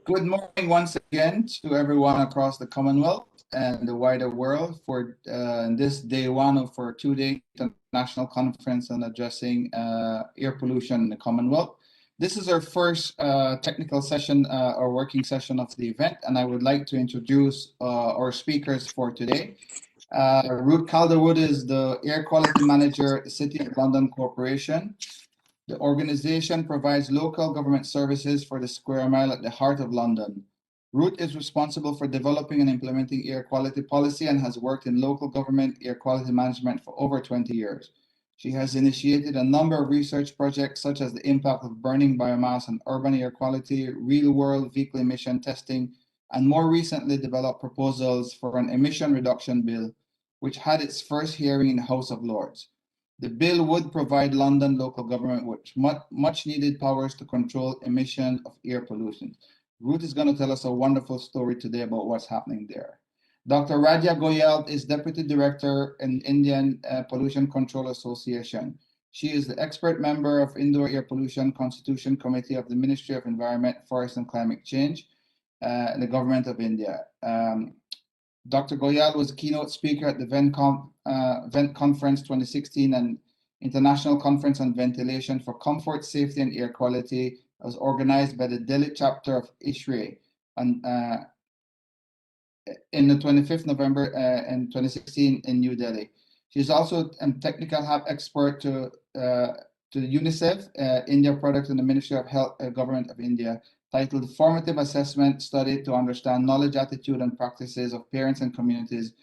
Good morning once again to everyone across the Commonwealth and the wider world for this day one of our two-day international conference on addressing air pollution in the Commonwealth. This is our first technical session or working session of the event, and I would like to introduce our speakers for today. Ruth Calderwood is the Air Quality Manager at the City of London Corporation. The organization provides local government services for the square mile at the heart of London. Ruth is responsible for developing and implementing air quality policy and has worked in local government air quality management for over 20 years. She has initiated a number of research projects such as the impact of burning biomass on urban air quality, real-world vehicle emission testing, and more recently developed proposals for an emission reduction bill, which had its first hearing in the House of Lords. The bill would provide London local government with much needed powers to control emission of air pollution. Ruth is going to tell us a wonderful story today about what's happening there. Dr. Radha Goyal is Deputy Director in Indian Pollution Control Association. She is the expert member of Indoor Air Pollution Constitution Committee of the Ministry of Environment, Forest and Climate Change, the Government of India. Dr. Goyal was a keynote speaker at the Vent Conference 2016 and International Conference on Ventilation for Comfort, Safety and Air Quality. That was organized by the Delhi chapter of ISRE in the 25th November in 2016 in New Delhi. She's also a technical hub expert to UNICEF, India product in the Ministry of Health, Government of India, titled Formative Assessment Study to Understand Knowledge, Attitude and Practices of Parents and Communities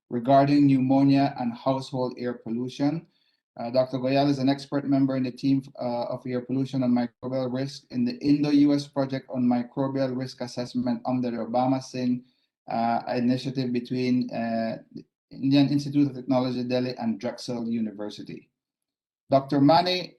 Regarding Pneumonia and Household Air Pollution. Dr. Goyal is an expert member in the team of air pollution and microbial risk in the Indo-US project on microbial risk assessment under the Obama-Singh initiative between the Indian Institute of Technology, Delhi and Drexel University. Dr. Mani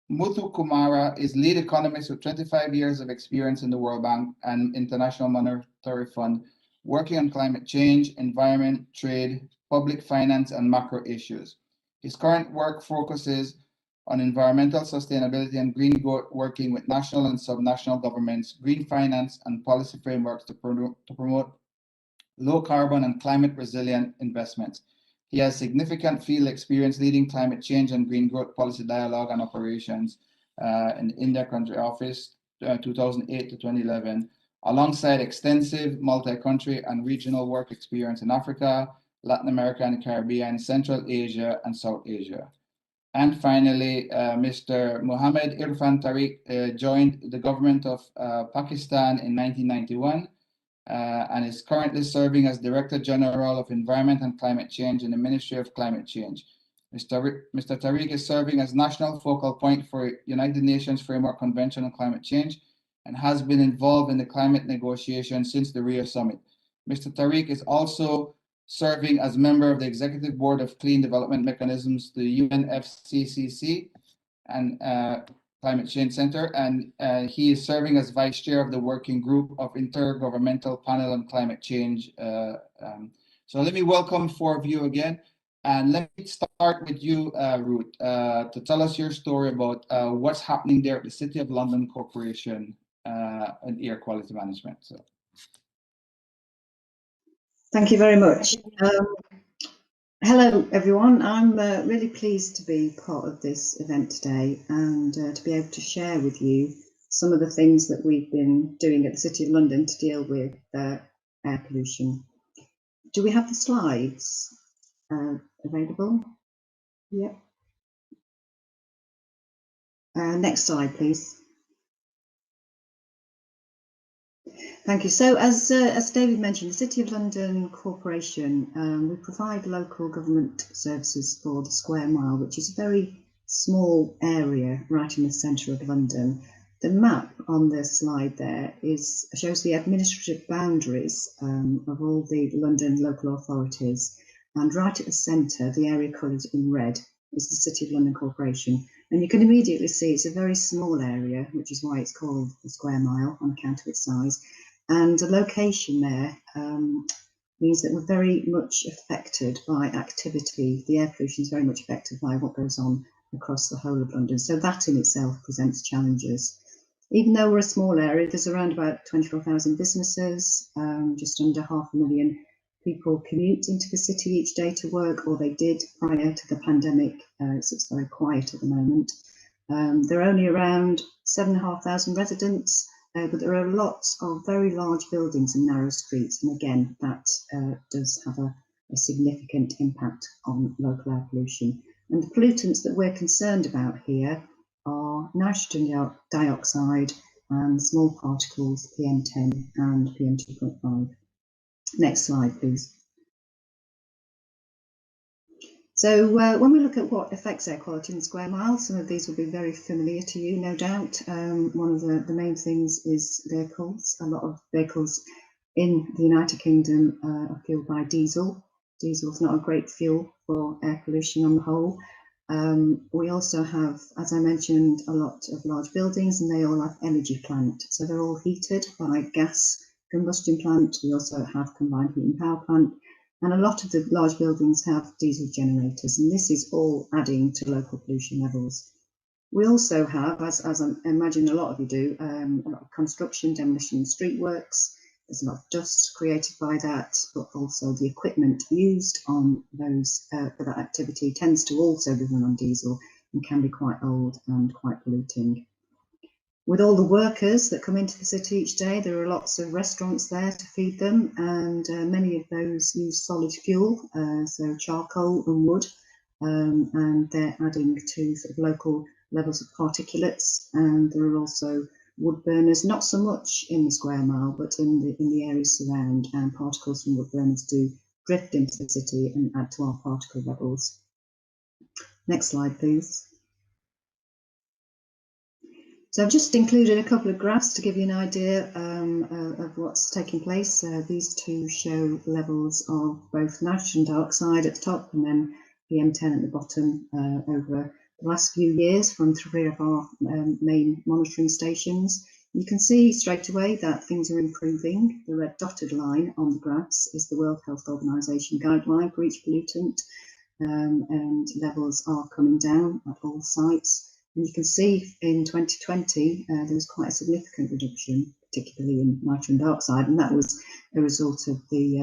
Muthukumara is lead economist with 25 years of experience in the World Bank and International Monetary Fund, working on climate change, environment, trade, public finance, and macro issues. His current work focuses on environmental sustainability and green growth, working with national and subnational governments, green finance, and policy frameworks to promote low carbon and climate resilient investments. He has significant field experience leading climate change and green growth policy dialogue and operations in the India Country Office 2008 to 2011, alongside extensive multi-country and regional work experience in Africa, Latin America and the Caribbean, Central Asia and South Asia. And finally, Mr. Mohammad Irfan Tariq joined the government of Pakistan in 1991 and is currently serving as Director General of Environment and Climate Change in the Ministry of Climate Change. Mr. Tariq is serving as national focal point for United Nations Framework Convention on Climate Change and has been involved in the climate negotiations since the Rio Summit. Mr. Tariq is also serving as member of the Executive Board of Clean Development Mechanisms, the UNFCCC, and Climate Change Center, and he is serving as Vice Chair of the Working Group of Intergovernmental Panel on Climate Change. So let me welcome four of you again, and let me start with you, Ruth, to tell us your story about what's happening there at the City of London Corporation in air quality management. So. Thank you very much. Hello, everyone. I'm really pleased to be part of this event today and to be able to share with you some of the things that we've been doing at the City of London to deal with air pollution. Do we have the slides available? Yep. Next slide, please. Thank you. So as David mentioned, the City of London Corporation, we provide local government services for the square mile, which is a very small area right in the centre of London. The map on the slide there shows the administrative boundaries of all the London local authorities, and right at the centre, the area coloured in red, is the City of London Corporation. And you can immediately see it's a very small area, which is why it's called the square mile on account of its size. And the location there means that we're very much affected by activity. The air pollution is very much affected by what goes on across the whole of London. So that in itself presents challenges. Even though we're a small area, there's around about 24,000 businesses, just under 500,000 people commute into the city each day to work, or they did prior to the pandemic, so it's very quiet at the moment. There are only around 7,500 residents, but there are lots of very large buildings and narrow streets, and again, that does have a significant impact on local air pollution. And the pollutants that we're concerned about here are nitrogen dioxide and small particles, PM10 and PM2.5. Next slide, please. So when we look at what affects air quality in square miles, some of these will be very familiar to you, no doubt. One of the main things is vehicles. A lot of vehicles in the United Kingdom are fueled by diesel. Diesel is not a great fuel for air pollution on the whole. We also have, as I mentioned, a lot of large buildings, and they all have energy plant. So they're all heated by gas combustion plant. We also have combined heat and power plant. And a lot of the large buildings have diesel generators, and this is all adding to local pollution levels. We also have, as I imagine a lot of you do, a lot of construction, demolition, and street works. There's a lot of dust created by that, but also the equipment used on those for that activity tends to also be run on diesel and can be quite old and quite polluting. With all the workers that come into the city each day, there are lots of restaurants there to feed them, and many of those use solid fuel, so charcoal and wood, and they're adding to sort of local levels of particulates. And there are also wood burners, not so much in the square mile, but in the areas surround, and particles from wood burners do drift into the city and add to our particle levels. Next slide, please. So I've just included a couple of graphs to give you an idea of what's taking place. These two show levels of both nitrogen dioxide at the top and then PM10 at the bottom over the last few years from 3 of our main monitoring stations. You can see straight away that things are improving. The red dotted line on the graphs is the World Health Organization guideline for each pollutant, and levels are coming down at all sites. And you can see in 2020 there was quite a significant reduction, particularly in nitrogen dioxide, and that was a result of the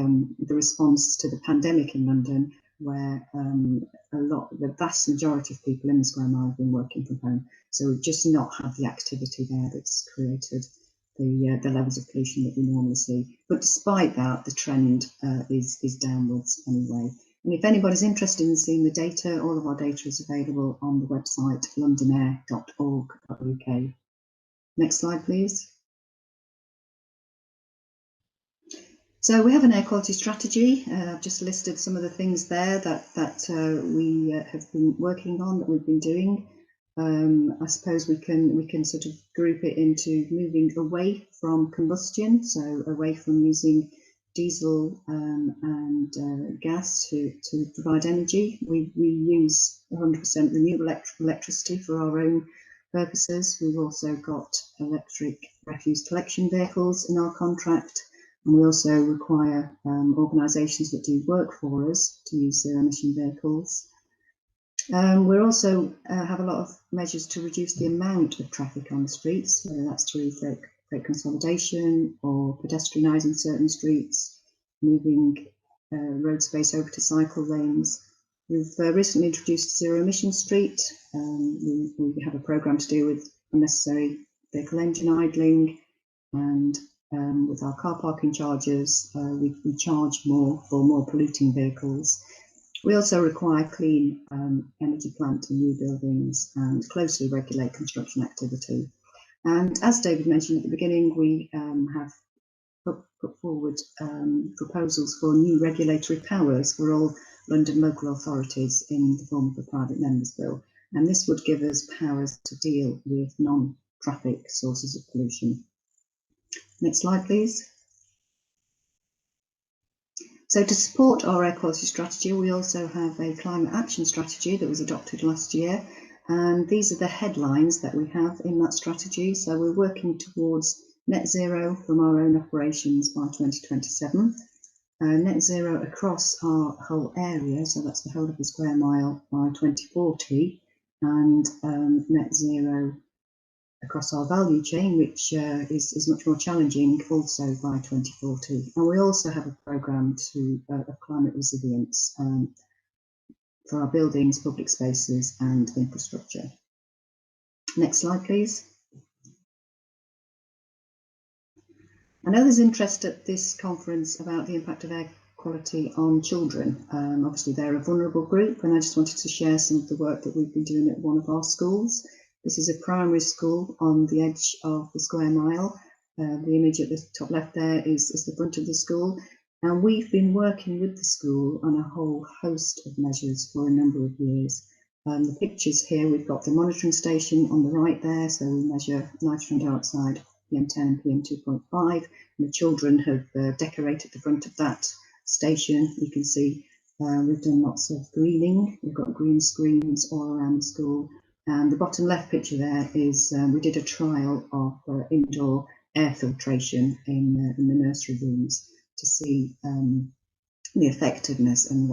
response to the pandemic in London, where the vast majority of people in the square mile have been working from home. So we've just not had the activity there that's created the levels of pollution that we normally see. But despite that, the trend is downwards anyway. And if anybody's interested in seeing the data, all of our data is available on the website londonair.org.uk. Next slide, please. So we have an air quality strategy. I've just listed some of the things there that we have been working on, that we've been doing. I suppose we can sort of group it into moving away from combustion, so away from using diesel and gas to provide energy. We use 100% renewable electricity for our own purposes. We've also got electric refuse collection vehicles in our contract, and we also require organisations that do work for us to use zero emission vehicles. We also have a lot of measures to reduce the amount of traffic on the streets, whether that's through freight consolidation or pedestrianising certain streets, moving road space over to cycle lanes. We've recently introduced zero emission street. We have a programme to do with unnecessary vehicle engine idling, and with our car parking charges, we charge more for more polluting vehicles. We also require clean energy plant in new buildings and closely regulate construction activity. And as David mentioned at the beginning, we have put forward proposals for new regulatory powers for all London local authorities in the form of a private members bill. And this would give us powers to deal with non-traffic sources of pollution. Next slide, please. So to support our air quality strategy, we also have a climate action strategy that was adopted last year. And these are the headlines that we have in that strategy. So we're working towards net zero from our own operations by 2027, net zero across our whole area, so that's the whole of the square mile, by 2040, and net zero across our value chain, which is much more challenging also by 2040. And we also have a programme of climate resilience for our buildings, public spaces and infrastructure. Next slide, please. I know there's interest at this conference about the impact of air quality on children. Obviously they're a vulnerable group, and I just wanted to share some of the work that we've been doing at one of our schools. This is a primary school on the edge of the square mile. The image at the top left there is the front of the school, and we've been working with the school on a whole host of measures for a number of years. The pictures here, we've got the monitoring station on the right there, so we measure nitrogen dioxide, PM10 and PM2.5, and the children have decorated the front of that station. You can see we've done lots of greening. We've got green screens all around the school. And the bottom left picture there is we did a trial of indoor air filtration in the nursery rooms to see the effectiveness and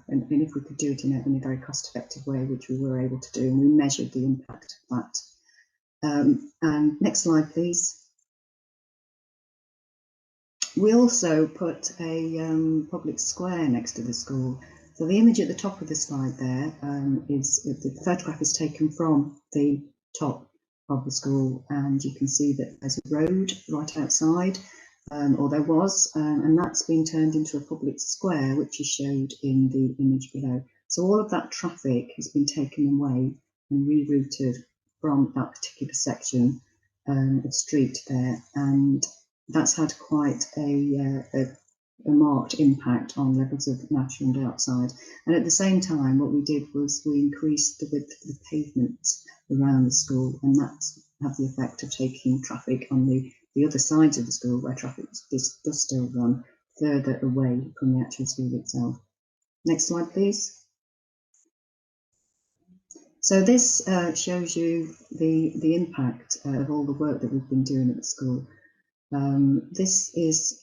if we could do it in a very cost-effective way, which we were able to do, and we measured the impact of that. And next slide, please. We also put a public square next to the school. So the image at the top of the slide there is the photograph is taken from the top of the school, and you can see that there's a road right outside, or there was, and that's been turned into a public square, which is showed in the image below. So all of that traffic has been taken away and rerouted from that particular section of street there, and that's had quite a marked impact on levels of nitrogen dioxide. And at the same time, what we did was we increased the width of the pavements around the school, and that had the effect of taking traffic on the other sides of the school, where traffic does still run, further away from the actual school itself. Next slide, please. So this shows you the impact of all the work that we've been doing at the school. This is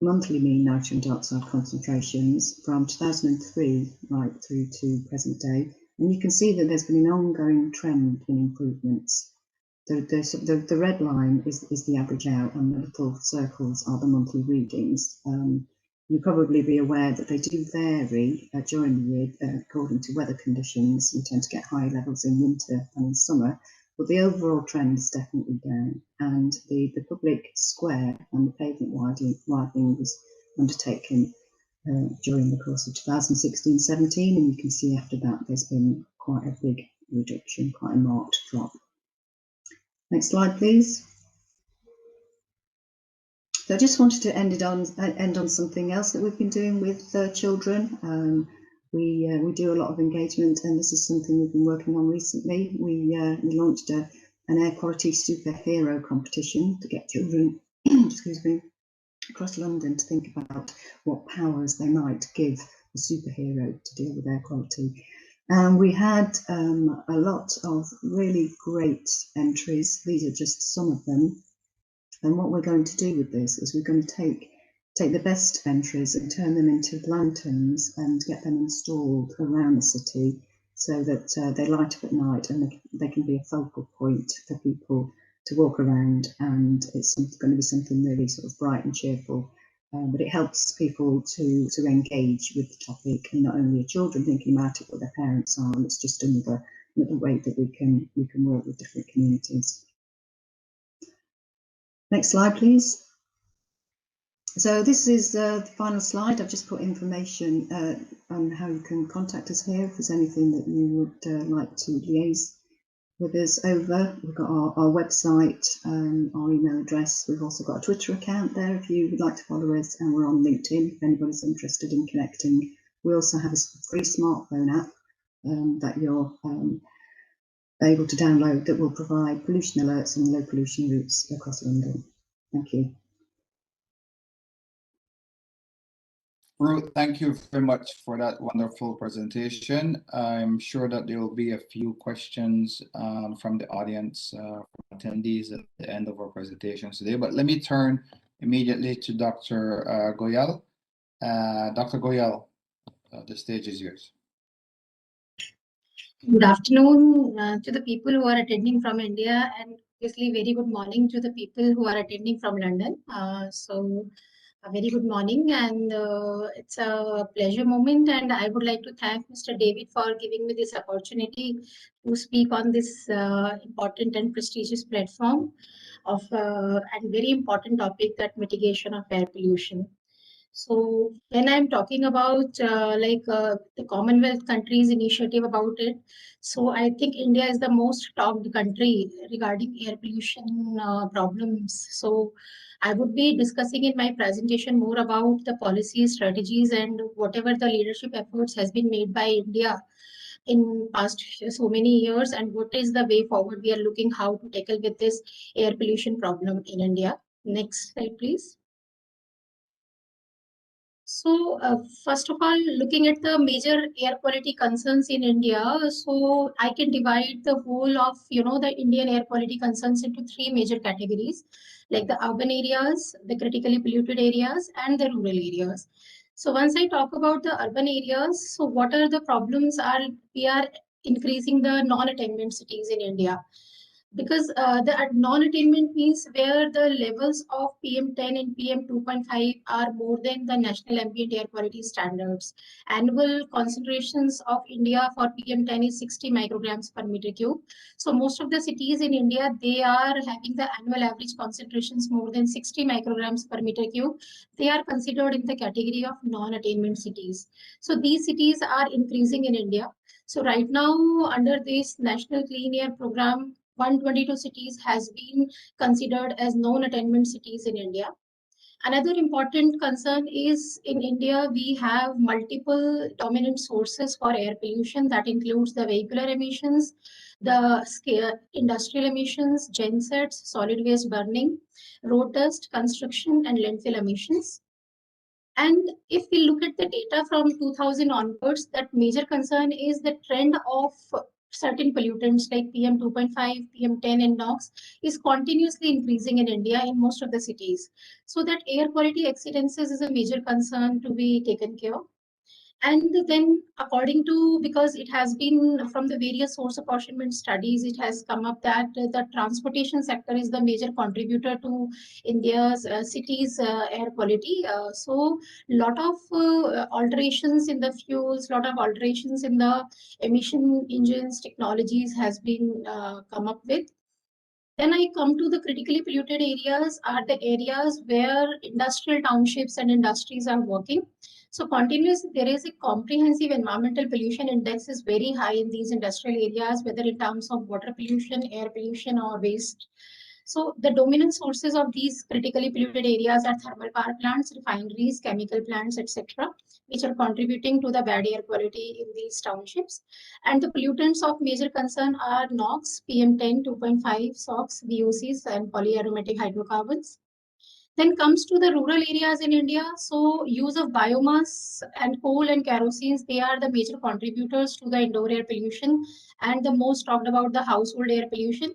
monthly mean nitrogen dioxide concentrations from 2003 right through to present day, and you can see that there's been an ongoing trend in improvements. The red line is the average out, and the little circles are the monthly readings. You'll probably be aware that they do vary during the year according to weather conditions. We tend to get higher levels in winter and in summer, but the overall trend is definitely down, and the public square and the pavement widening was undertaken during the course of 2016-17, and you can see after that there's been quite a big reduction, quite a marked drop. Next slide, please. So I just wanted to end on something else that we've been doing with children. We do a lot of engagement, and this is something we've been working on recently. We launched an air quality superhero competition to get children excuse me, across London to think about what powers they might give a superhero to deal with air quality. We had a lot of really great entries. These are just some of them. And what we're going to do with this is we're going to take the best entries and turn them into lanterns and get them installed around the city so that they light up at night, and they can be a focal point for people to walk around, and it's going to be something really sort of bright and cheerful. But it helps people to engage with the topic, and not only are children thinking about it, but their parents are, and it's just another way that we can work with different communities. Next slide, please. So this is the final slide. I've just put information on how you can contact us here if there's anything that you would like to liaise with us over. We've got our website, our email address. We've also got a Twitter account there if you would like to follow us, and we're on LinkedIn if anybody's interested in connecting. We also have a free smartphone app that you're able to download that will provide pollution alerts and low pollution routes across London. Thank you. Ruth, thank you very much for that wonderful presentation. I'm sure that there will be a few questions from the audience, from attendees at the end of our presentations today, but let me turn immediately to Dr. Goyal. Dr. Goyal, the stage is yours. Good afternoon to the people who are attending from India, and Obviously, very good morning to the people who are attending from London. So, a very good morning, and it's a pleasure moment. And I would like to thank Mr. David for giving me this opportunity to speak on this important and prestigious platform of and very important topic, that mitigation of air pollution. So when I'm talking about the Commonwealth countries initiative about it, so I think India is the most talked country regarding air pollution problems. So I would be discussing in my presentation more about the policies, strategies, and whatever the leadership efforts has been made by India in past so many years, and what is the way forward we are looking how to tackle with this air pollution problem in India. Next slide, please. So, first of all, looking at the major air quality concerns in India, so I can divide the whole of, the Indian air quality concerns into three major categories, like the urban areas, the critically polluted areas, and the rural areas. So once I talk about the urban areas, so what are the problems we are increasing the non-attainment cities in India, because the non-attainment means where the levels of PM10 and PM2.5 are more than the national ambient air quality standards. Annual concentrations of India for PM10 is 60 micrograms per meter cube. So most of the cities in India, they are having the annual average concentrations more than 60 micrograms per meter cube. They are considered in the category of non-attainment cities. So these cities are increasing in India. So right now, under this National Clean Air Program, 122 cities has been considered as non-attainment cities in India. Another important concern is in India, we have multiple dominant sources for air pollution that includes the vehicular emissions, the industrial emissions, gensets, solid waste burning, road dust, construction, and landfill emissions. And if we look at the data from 2000 onwards, that major concern is the trend of certain pollutants like PM2.5, PM10, and NOx is continuously increasing in India in most of the cities. So that air quality exceedances is a major concern to be taken care of. And then according to, because it has been from the various source apportionment studies, it has come up that the transportation sector is the major contributor to India's cities air quality. So lot of alterations in the fuels, lot of alterations in the emission engines technologies has been come up with. Then I come to the critically polluted areas are the areas where industrial townships and industries are working. So continuously, there is a comprehensive environmental pollution index is very high in these industrial areas, whether in terms of water pollution, air pollution, or waste. So the dominant sources of these critically polluted areas are thermal power plants, refineries, chemical plants, etc., which are contributing to the bad air quality in these townships. And the pollutants of major concern are NOx, PM10, 2.5, SOx, VOCs, and polyaromatic hydrocarbons. Then comes to the rural areas in India. So use of biomass and coal and kerosene, they are the major contributors to the indoor air pollution and the most talked about the household air pollution.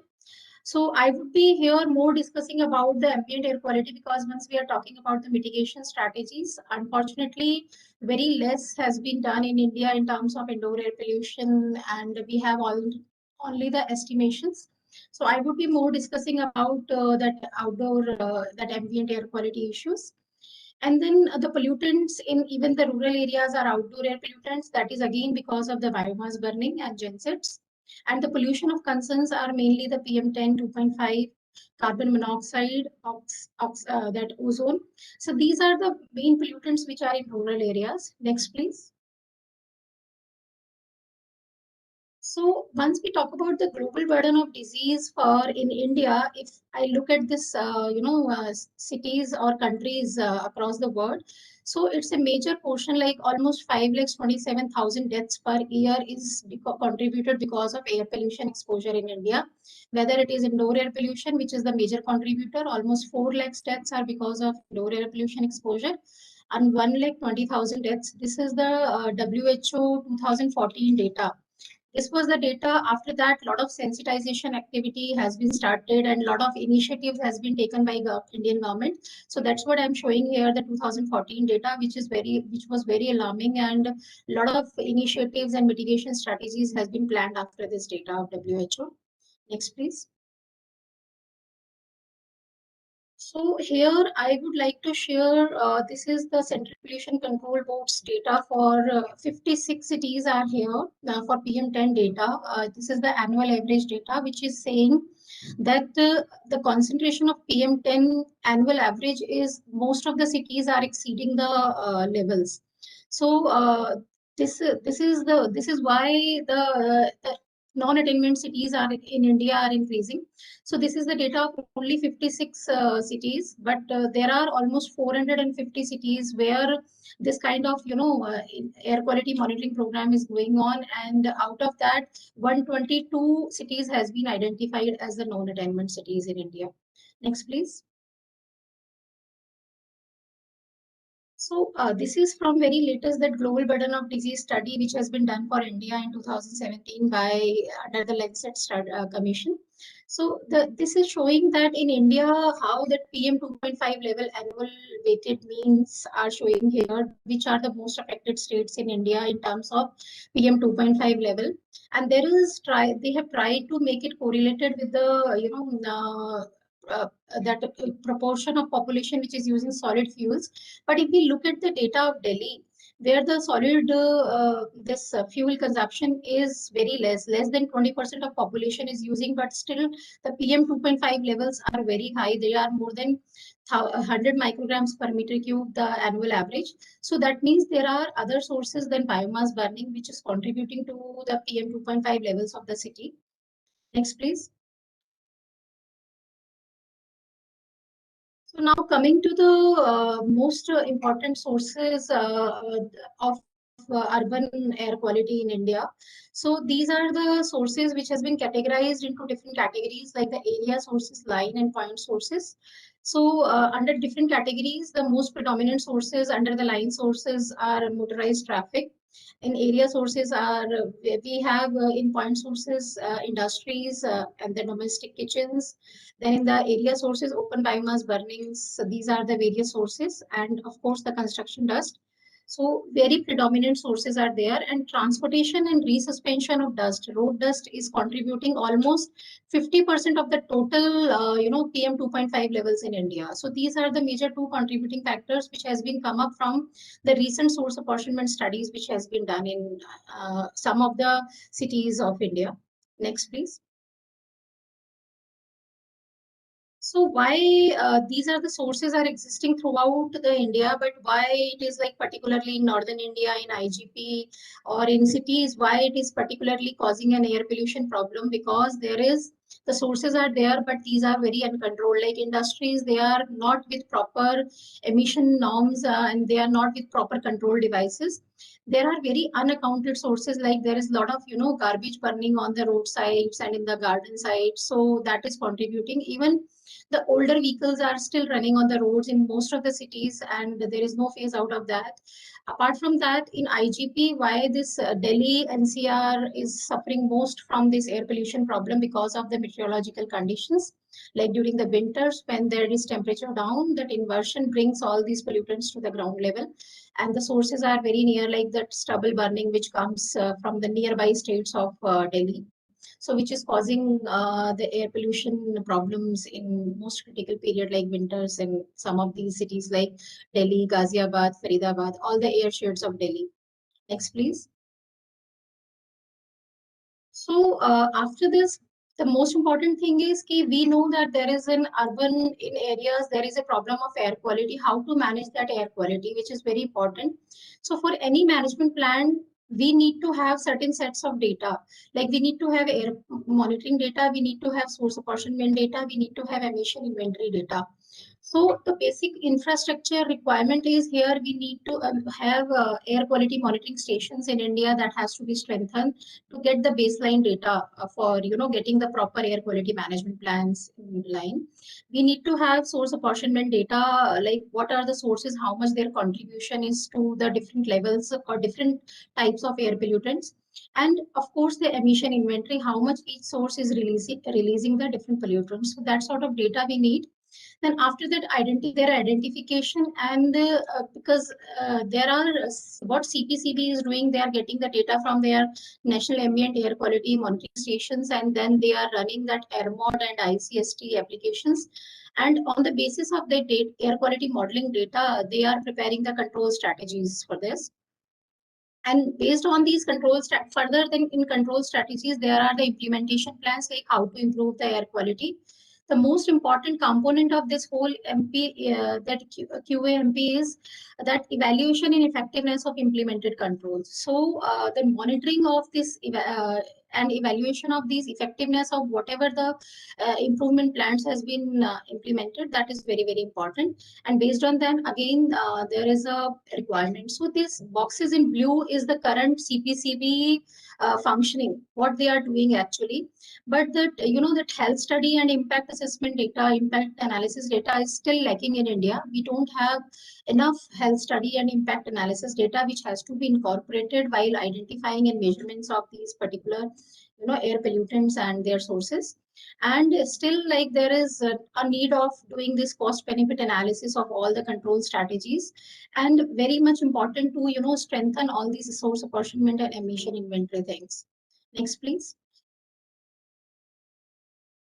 So I would be here more discussing about the ambient air quality, because once we are talking about the mitigation strategies, unfortunately, very less has been done in India in terms of indoor air pollution, and we have only the estimations. So I would be more discussing about that ambient air quality issues. And then the pollutants in even the rural areas are outdoor air pollutants. That is again because of the biomass burning and gensets. And the pollution of concerns are mainly the PM10, 2.5, carbon monoxide, that ozone. So these are the main pollutants which are in rural areas. Next, please. So once we talk about the global burden of disease for in India, if I look at this, cities or countries across the world, so it's a major portion, like almost 5,27,000 deaths per year is contributed because of air pollution exposure in India. Whether it is indoor air pollution, which is the major contributor, almost 4 lakhs deaths are because of indoor air pollution exposure, and 1,20,000 deaths. This is the WHO 2014 data. This was the data. After that, a lot of sensitization activity has been started and a lot of initiatives has been taken by Indian government. So that's what I'm showing here, the 2014 data, which was very alarming, and a lot of initiatives and mitigation strategies has been planned after this data of WHO. Next, please. So here I would like to share, this is the Central Pollution Control Board's data for 56 cities are here for PM10 data. This is the annual average data, which is saying that the concentration of PM10 annual average is most of the cities are exceeding the levels. So this is why the non-attainment cities are in India are increasing. So this is the data of only 56 cities, but there are almost 450 cities where this kind of air quality monitoring program is going on, and out of that 122 cities has been identified as the non-attainment cities in India. Next, please. So this is from very latest, that global burden of disease study, which has been done for India in 2017 by under the Lancet Commission. So this is showing that in India, how that PM 2.5 level annual weighted means are showing here, which are the most affected states in India in terms of PM 2.5 level. And there is they have tried to make it correlated with the that proportion of population which is using solid fuels. But if we look at the data of Delhi, where the solid fuel consumption is very less than 20% of population is using, but still the PM 2.5 levels are very high. They are more than 100 micrograms per meter cube, the annual average. So that means there are other sources than biomass burning, which is contributing to the PM 2.5 levels of the city. Next, please. So now coming to the most important sources of urban air quality in India. So these are the sources which has been categorized into different categories, like the area sources, line and point sources. So under different categories, the most predominant sources under the line sources are motorized traffic. In area sources are, we have in point sources, industries and the domestic kitchens. Then in the area sources, open biomass burnings. So these are the various sources, and of course the construction dust. So very predominant sources are there, and transportation and resuspension of dust. Road dust is contributing almost 50% of the total, PM 2.5 levels in India. So these are the major two contributing factors which has been come up from the recent source apportionment studies which has been done in some of the cities of India. Next, please. So why these are the sources are existing throughout the India, but why it is like particularly in northern India, in IGP or in cities, why it is particularly causing an air pollution problem? Because there is, the sources are there, but these are very uncontrolled. Like industries, they are not with proper emission norms and they are not with proper control devices. There are very unaccounted sources, like there is a lot of garbage burning on the roadsides and in the garden sites. So that is contributing. Even the older vehicles are still running on the roads in most of the cities, and there is no phase out of that. Apart from that, in IGP, why this Delhi NCR is suffering most from this air pollution problem? Because of the meteorological conditions. Like during the winters, when there is temperature down, that inversion brings all these pollutants to the ground level. And the sources are very near, like that stubble burning, which comes from the nearby states of Delhi. So which is causing the air pollution problems in most critical period like winters in some of these cities like Delhi, Ghaziabad, Faridabad, all the air shades of Delhi. Next, please. So after this, the most important thing is that we know that there is an urban in areas, there is a problem of air quality, how to manage that air quality, which is very important. So for any management plan, we need to have certain sets of data. Like we need to have air monitoring data, we need to have source apportionment data, we need to have emission inventory data. So the basic infrastructure requirement is here we need to have air quality monitoring stations in India that has to be strengthened to get the baseline data for getting the proper air quality management plans in line. We need to have source apportionment data, like what are the sources, how much their contribution is to the different levels or different types of air pollutants. And of course, the emission inventory, how much each source is releasing the different pollutants. So that sort of data we need. Then after that, their identification, and because there are what CPCB is doing, they are getting the data from their national ambient air quality monitoring stations, and then they are running that AirMod and ICST applications. And on the basis of the air quality modeling data, they are preparing the control strategies for this. And based on these further than in control strategies, there are the implementation plans, like how to improve the air quality. The most important component of this whole QAMP is that evaluation and effectiveness of implemented controls. So the monitoring of this and evaluation of these effectiveness of whatever the improvement plans has been implemented, that is very, very important. And based on that, again, there is a requirement. So this boxes in blue is the current CPCB functioning, what they are doing actually. But that, that health study and impact assessment data, impact analysis data is still lacking in India. We don't have enough health study and impact analysis data, which has to be incorporated while identifying and measurements of these particular, air pollutants and their sources. And still, like, there is a need of doing this cost benefit analysis of all the control strategies, and very much important to strengthen all these source apportionment and emission inventory things. Next, please.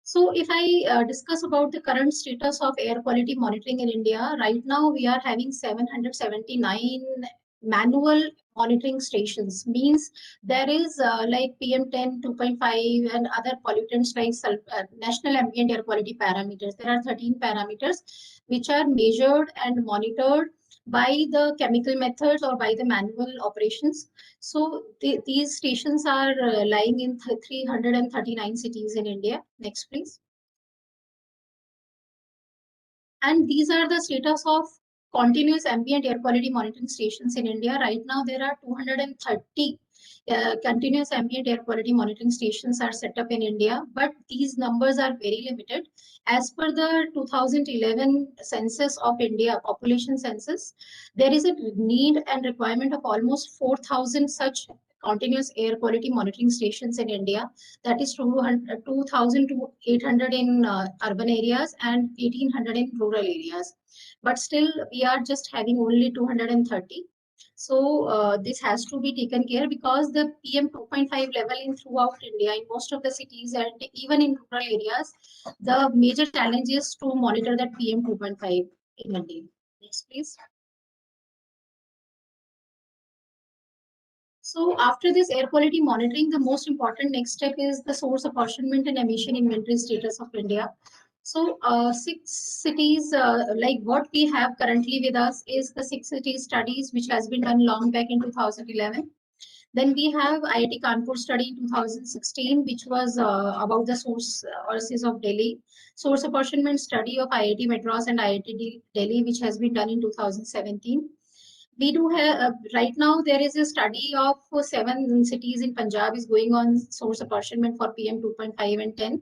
So if I discuss about the current status of air quality monitoring in India, right now we are having 779 manual monitoring stations. Means there is like PM10, 2.5 and other pollutants like national ambient air quality parameters. There are 13 parameters which are measured and monitored by the chemical methods or by the manual operations. So these stations are lying in 339 cities in India. Next, please. And these are the status of continuous ambient air quality monitoring stations in India. Right now, there are 230 continuous ambient air quality monitoring stations are set up in India, but these numbers are very limited. As per the 2011 census of India, population census, there is a need and requirement of almost 4,000 such continuous air quality monitoring stations in India. That is 2,000 to 800 in urban areas and 1,800 in rural areas. But still, we are just having only 230. So this has to be taken care, because the PM 2.5 level in throughout India, in most of the cities and even in rural areas, the major challenge is to monitor that PM 2.5 in India. Next, please. So after this air quality monitoring, the most important next step is the source apportionment and emission inventory status of India. So 6 cities, like what we have currently with us is the 6 cities studies, which has been done long back in 2011. Then we have IIT Kanpur study in 2016, which was about the sources of Delhi. Source apportionment study of IIT Madras and IIT Delhi, which has been done in 2017. We do have right now there is a study of 7 cities in Punjab is going on source apportionment for PM 2.5 and 10.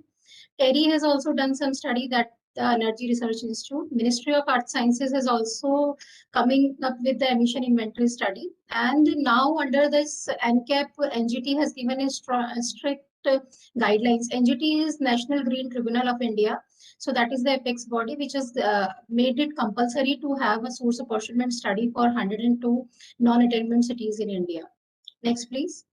Tariq has also done some study, that the Energy Research Institute. Ministry of Earth Sciences is also coming up with the emission inventory study. And now under this NCAP, NGT has given a strict guidelines. NGT is National Green Tribunal of India. So that is the apex body which has made it compulsory to have a source apportionment study for 102 non-attainment cities in India. Next, please.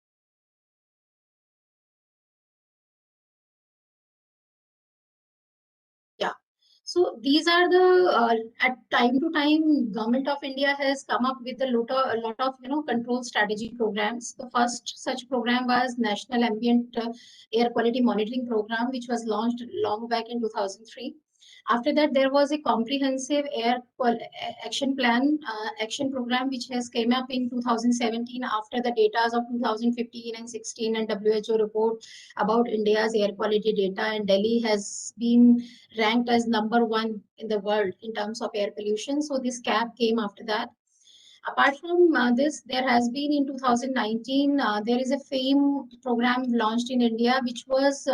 So these are the at time to time government of India has come up with a lot of control strategy programs. The first such program was National Ambient Air Quality Monitoring Program, which was launched long back in 2003. After that, there was a comprehensive action plan, action program, which has came up in 2017 after the data of 2015 and 16 and WHO report about India's air quality data, and Delhi has been ranked as #1 in the world in terms of air pollution. So this cap came after that. Apart from this, there has been in 2019, there is a FAME program launched in India, which was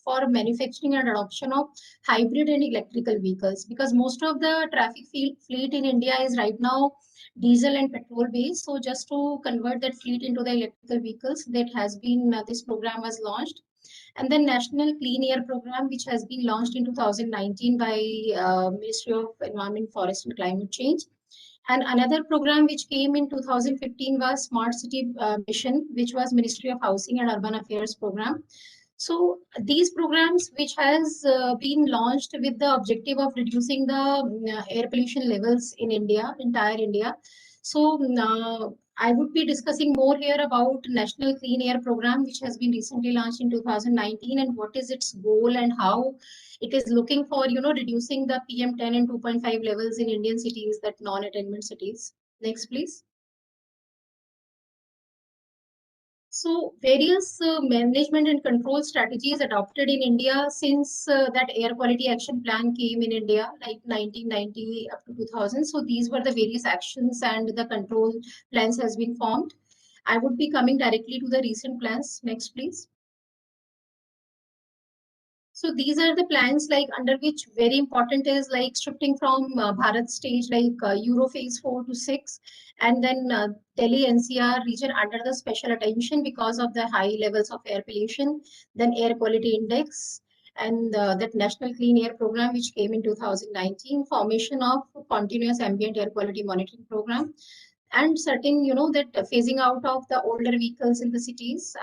for manufacturing and adoption of hybrid and electrical vehicles, because most of the traffic fleet in India is right now diesel and petrol based. So just to convert that fleet into the electrical vehicles, that has been, this program was launched. And then National Clean Air Program, which has been launched in 2019 by Ministry of Environment, Forest and Climate Change. And another program which came in 2015 was Smart City Mission, which was Ministry of Housing and Urban Affairs program. So these programs, which has been launched with the objective of reducing the air pollution levels in India, entire India. So I would be discussing more here about National Clean Air Program, which has been recently launched in 2019, and what is its goal and how it is looking for, reducing the PM10 and 2.5 levels in Indian cities, that non-attainment cities. Next, please. So various management and control strategies adopted in India since that air quality action plan came in India, like 1990 up to 2000. So these were the various actions and the control plans has been formed. I would be coming directly to the recent plans. Next, please. So these are the plans like under which very important is like shifting from Bharat stage like Euro phase 4 to 6, and then Delhi NCR region under the special attention because of the high levels of air pollution, then air quality index, and that National Clean Air Program which came in 2019, formation of continuous ambient air quality monitoring program, and certain, that phasing out of the older vehicles in the cities,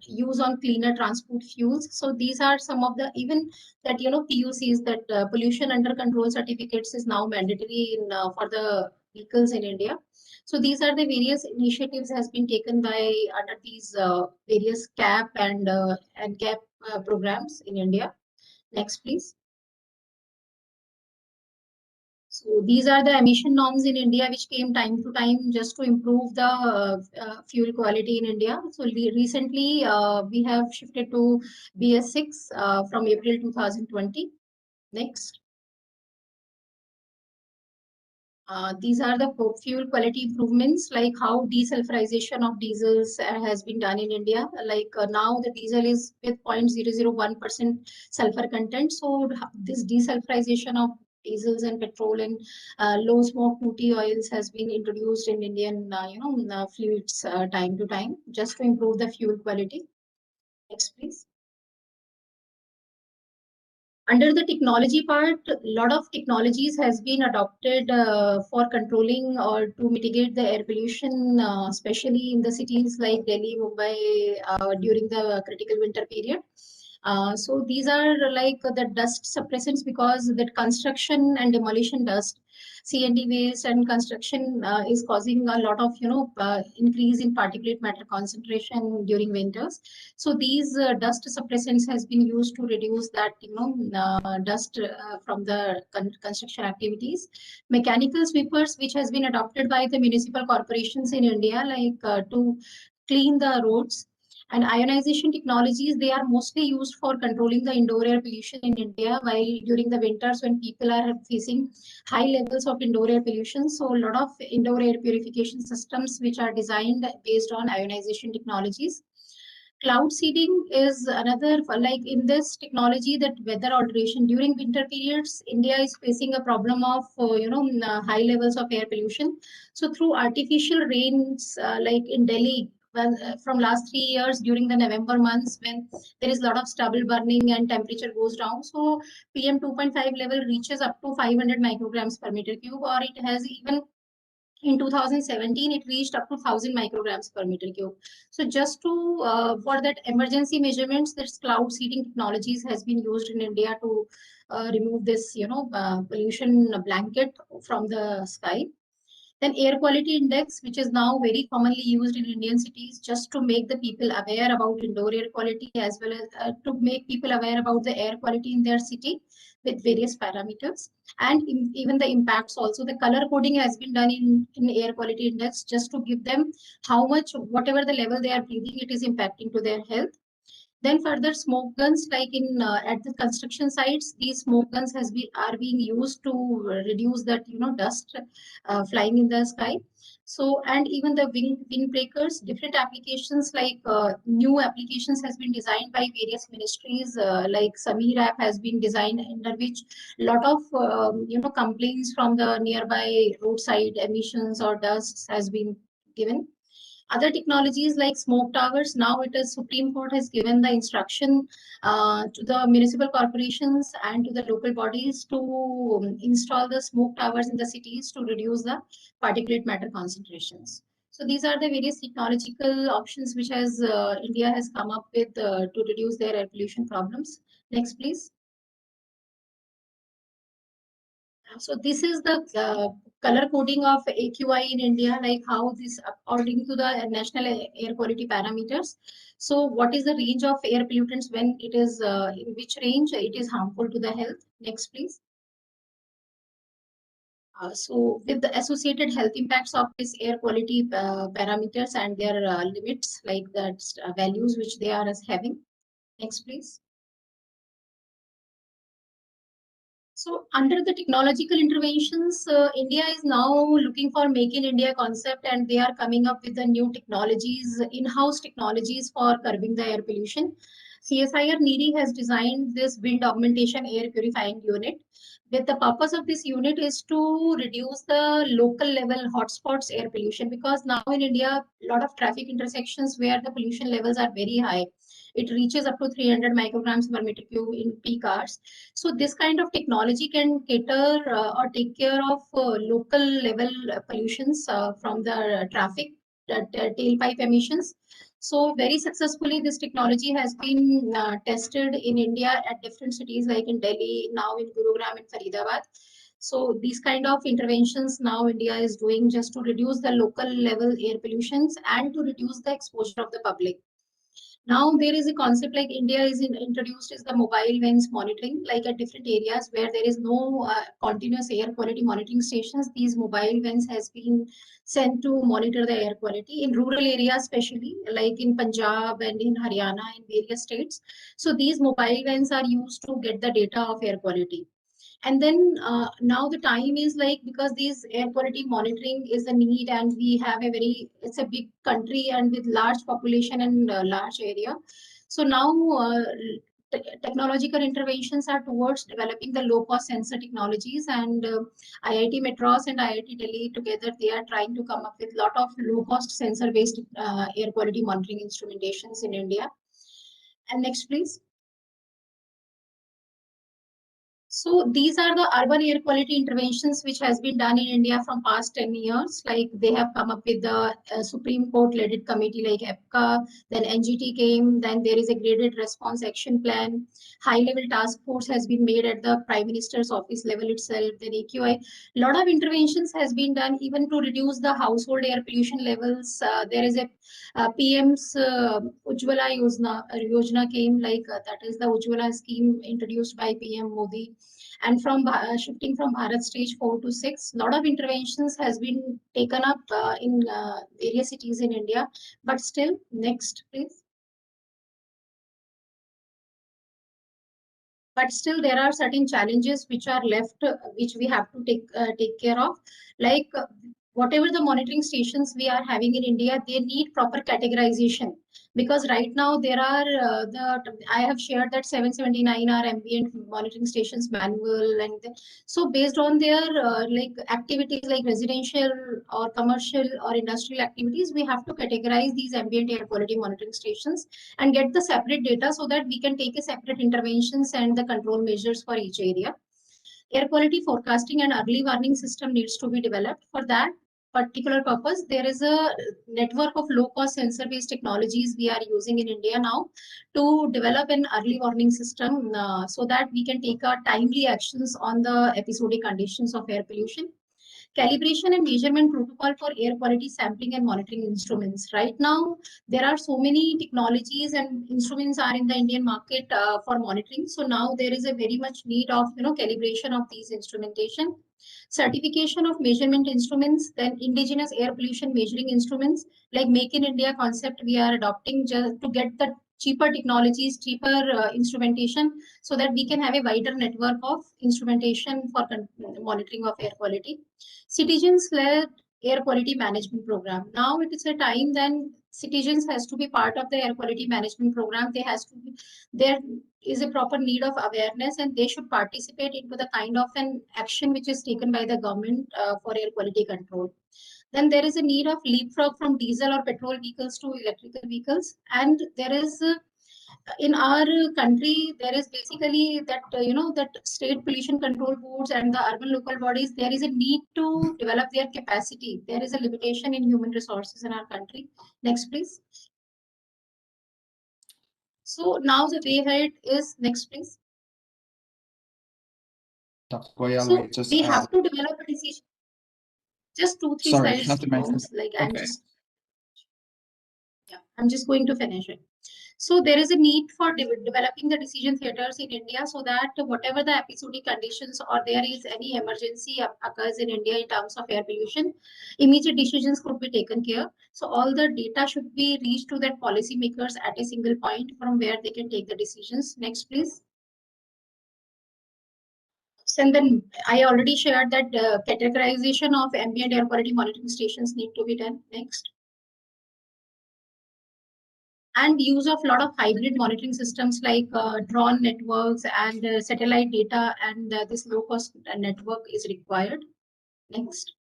use on cleaner transport fuels. So these are some of the, even that, PUCs, that pollution under control certificates is now mandatory in for the vehicles in India. So these are the various initiatives has been taken by under these various CAP and CAP programs in India. Next, please. So these are the emission norms in India, which came time to time just to improve the fuel quality in India. So recently, we have shifted to BS6 from April 2020. Next. These are the fuel quality improvements, like how desulfurization of diesels has been done in India. Like now the diesel is with 0.001% sulfur content. So this desulfurization of diesels and petrol and low smoke 2T oils has been introduced in Indian, fluids time to time, just to improve the fuel quality. Next, please. Under the technology part, a lot of technologies has been adopted for controlling or to mitigate the air pollution, especially in the cities like Delhi, Mumbai, during the critical winter period. So these are like the dust suppressants, because that construction and demolition dust, C&D waste and construction is causing a lot of, increase in particulate matter concentration during winters. So these dust suppressants has been used to reduce that, dust from the construction activities. Mechanical sweepers, which has been adopted by the municipal corporations in India, like to clean the roads. And ionization technologies, they are mostly used for controlling the indoor air pollution in India, while during the winters when people are facing high levels of indoor air pollution. So a lot of indoor air purification systems which are designed based on ionization technologies. Cloud seeding is another, like in this technology, that weather alteration during winter periods, India is facing a problem of, high levels of air pollution. So through artificial rains, like in Delhi, well, from last 3 years during the November months, when there is a lot of stubble burning and temperature goes down, so PM 2.5 level reaches up to 500 micrograms per meter cube, or it has even in 2017 it reached up to 1000 micrograms per meter cube. So just to for that emergency measurements, this cloud seeding technologies has been used in India to remove this, pollution blanket from the sky. Then air quality index, which is now very commonly used in Indian cities, just to make the people aware about indoor air quality, as well as to make people aware about the air quality in their city with various parameters, and even the impacts also. The color coding has been done in air quality index, just to give them how much, whatever the level they are breathing, it is impacting to their health. Then further, smoke guns, like in at the construction sites, these smoke guns are being used to reduce that, dust flying in the sky. So, and even the windbreakers, different applications, like new applications has been designed by various ministries, like Sameer app has been designed, under which a lot of complaints from the nearby roadside emissions or dusts has been given. Other technologies like smoke towers, now it is Supreme Court has given the instruction to the municipal corporations and to the local bodies to install the smoke towers in the cities to reduce the particulate matter concentrations. So these are the various technological options which has India has come up with to reduce their air pollution problems. Next, please. So this is the color coding of AQI in India, like how this according to the national air quality parameters. So what is the range of air pollutants when it is in which range it is harmful to the health? Next, please. So with the associated health impacts of this air quality parameters and their limits, like that values which they are as having. Next, please. So under the technological interventions, India is now looking for Make in India concept, and they are coming up with the new technologies, in-house technologies for curbing the air pollution. CSIR NEERI has designed this wind augmentation air purifying unit. With the purpose of this unit is to reduce the local level hotspots air pollution, because now in India, a lot of traffic intersections where the pollution levels are very high. It reaches up to 300 micrograms per meter cube in peak hours. So this kind of technology can cater or take care of local level pollutions from the traffic, tailpipe emissions. So very successfully, this technology has been tested in India at different cities like in Delhi, now in Gurugram and Faridabad. So these kind of interventions now India is doing just to reduce the local level air pollutions and to reduce the exposure of the public. Now there is a concept like India is introduced is the mobile vents monitoring, like at different areas where there is no continuous air quality monitoring stations. These mobile vents has been sent to monitor the air quality in rural areas, especially like in Punjab and in Haryana in various states. So these mobile vents are used to get the data of air quality. And then now the time is like, because these air quality monitoring is a need, and we have a very, it's a big country and with large population and large area. So now technological interventions are towards developing the low cost sensor technologies, and IIT Madras and IIT Delhi together, they are trying to come up with a lot of low cost sensor based air quality monitoring instrumentations in India. And next, please. So these are the urban air quality interventions which has been done in India from past 10 years. Like they have come up with the Supreme Court led committee like EPCA, then NGT came, then there is a graded response action plan. High level task force has been made at the Prime Minister's office level itself, then AQI. A lot of interventions has been done even to reduce the household air pollution levels. There is a PM's Ujjwala Yojana came, like that is the Ujjwala scheme introduced by PM Modi. And from shifting from Bharat stage 4 to 6, a lot of interventions has been taken up in various cities in India. But still, next, please. But still, there are certain challenges which are left, which we have to take care of. Like whatever the monitoring stations we are having in India, they need proper categorization, because right now there are I have shared that 779 are ambient monitoring stations manual, and so based on their like activities like residential or commercial or industrial activities, we have to categorize these ambient air quality monitoring stations and get the separate data so that we can take a separate interventions and the control measures for each area. Air quality forecasting and early warning system needs to be developed. For that particular purpose, there is a network of low-cost sensor-based technologies we are using in India now to develop an early warning system so that we can take timely actions on the episodic conditions of air pollution. Calibration and measurement protocol for air quality sampling and monitoring instruments. Right now, there are so many technologies and instruments are in the Indian market for monitoring. So now there is a very much need of calibration of these instrumentation. Certification of measurement instruments, then indigenous air pollution measuring instruments, like Make in India concept we are adopting just to get the cheaper technologies, cheaper instrumentation, so that we can have a wider network of instrumentation for monitoring of air quality. Citizens-led air quality management program. Now it is a time then citizens has to be part of the air quality management program. There is a proper need of awareness, and they should participate into the kind of an action which is taken by the government for air quality control. Then there is a need of leapfrog from diesel or petrol vehicles to electrical vehicles, and there is In our country, there is basically that, that state pollution control boards and the urban local bodies, there is a need to develop their capacity. There is a limitation in human resources in our country. Next, please. So now the way ahead is, next, please. Dr. Goyal, So just we have to develop a decision. Just 2-3 sorry, slides. not to mention. Like Okay. I'm just going to finish it. So there is a need for developing the decision theaters in India, so that whatever the episodic conditions or there is any emergency occurs in India in terms of air pollution, immediate decisions could be taken care. So all the data should be reached to that policymakers at a single point from where they can take the decisions. Next, please. And then I already shared that categorization of ambient air quality monitoring stations need to be done. Next. And use of a lot of hybrid monitoring systems like drone networks and satellite data, and this low cost network is required. Next.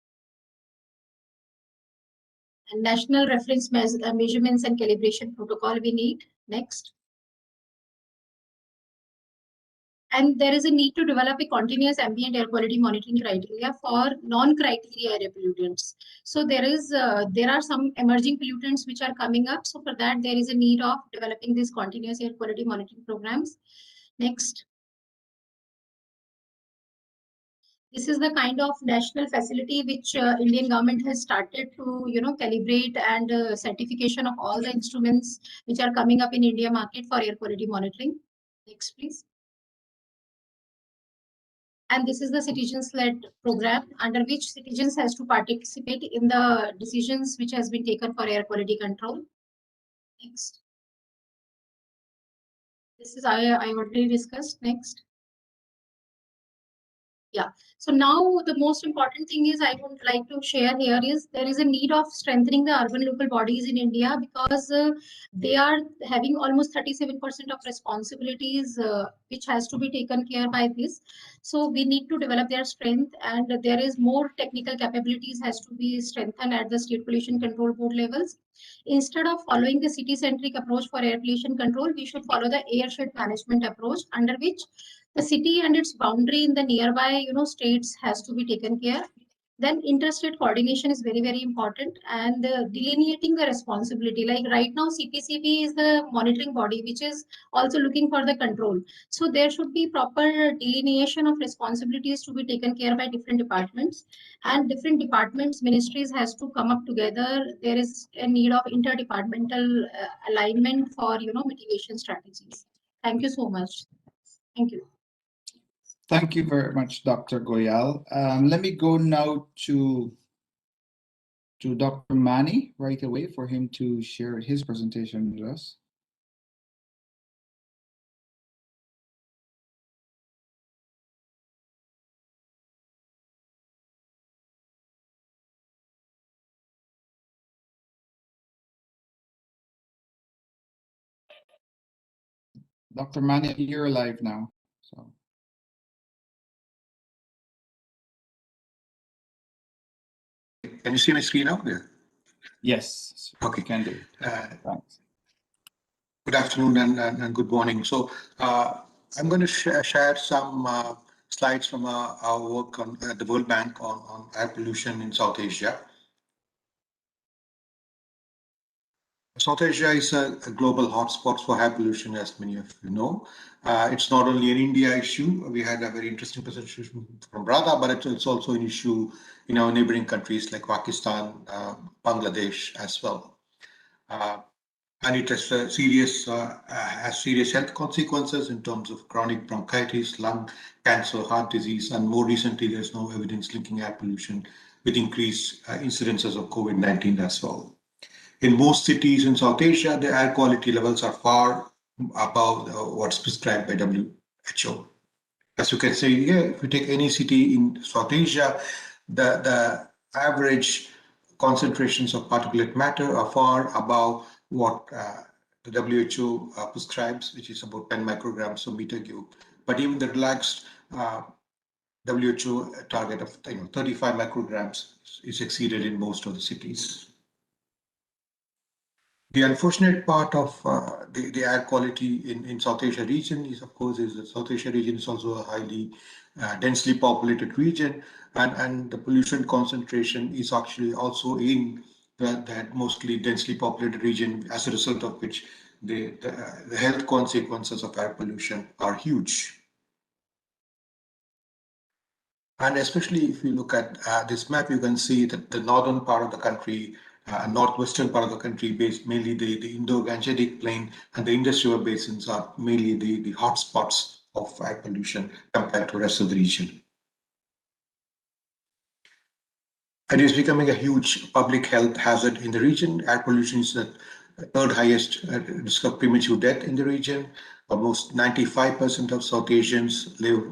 And national reference measurements and calibration protocol we need. Next. And there is a need to develop a continuous ambient air quality monitoring criteria for non-criteria air pollutants. So there are some emerging pollutants which are coming up. So for that, there is a need of developing these continuous air quality monitoring programs. Next. This is the kind of national facility which Indian government has started to, calibrate and certification of all the instruments which are coming up in India market for air quality monitoring. Next, please. And this is the citizens-led program under which citizens has to participate in the decisions which has been taken for air quality control. Next. This is I already discussed. Next. Yeah. So now the most important thing is I would like to share here is there is a need of strengthening the urban local bodies in India, because they are having almost 37% of responsibilities which has to be taken care by this. So we need to develop their strength, and there is more technical capabilities has to be strengthened at the state pollution control board levels. Instead of following the city-centric approach for air pollution control, we should follow the airshed management approach, under which the city and its boundary in the nearby states has to be taken care. Then interstate coordination is very, very important, and delineating the responsibility. Like right now, CPCB is the monitoring body which is also looking for the control. So there should be proper delineation of responsibilities to be taken care by different departments, and different departments, ministries has to come up together. There is a need of interdepartmental alignment for mitigation strategies. Thank you so much. Thank you. Thank you very much, Dr. Goyal. Let me go now to Dr. Mani right away for him to share his presentation with us. Dr. Mani, you're live now. So. Can you see my screen out there? Yes. Okay. Can do. Thanks. Good afternoon and good morning. So I'm going to share some slides from our work on the World Bank on air pollution in South Asia. South Asia is a global hotspot for air pollution, as many of you know. It's not only an India issue. We had a very interesting presentation from Radha, but it's also an issue in our neighboring countries like Pakistan, Bangladesh as well. And it has serious health consequences in terms of chronic bronchitis, lung cancer, heart disease, and more recently, there's no evidence linking air pollution with increased incidences of COVID-19 as well. In most cities in South Asia, the air quality levels are far above what's prescribed by WHO. As you can see here, if you take any city in South Asia, the average concentrations of particulate matter are far above what the WHO prescribes, which is about 10 micrograms per meter cube. But even the relaxed WHO target of 35 micrograms is exceeded in most of the cities. The unfortunate part of the air quality in South Asia region is, of course, is that South Asia region is also a highly densely populated region, and the pollution concentration is actually also in that mostly densely populated region, as a result of which the health consequences of air pollution are huge. And especially if you look at this map, you can see that the northern part of the country, northwestern part of the country, based mainly the Indo-Gangetic plain and the Indus River basins are mainly the hotspots of air pollution compared to the rest of the region. It is becoming a huge public health hazard in the region. Air pollution is the third highest risk of premature death in the region. Almost 95% of South Asians live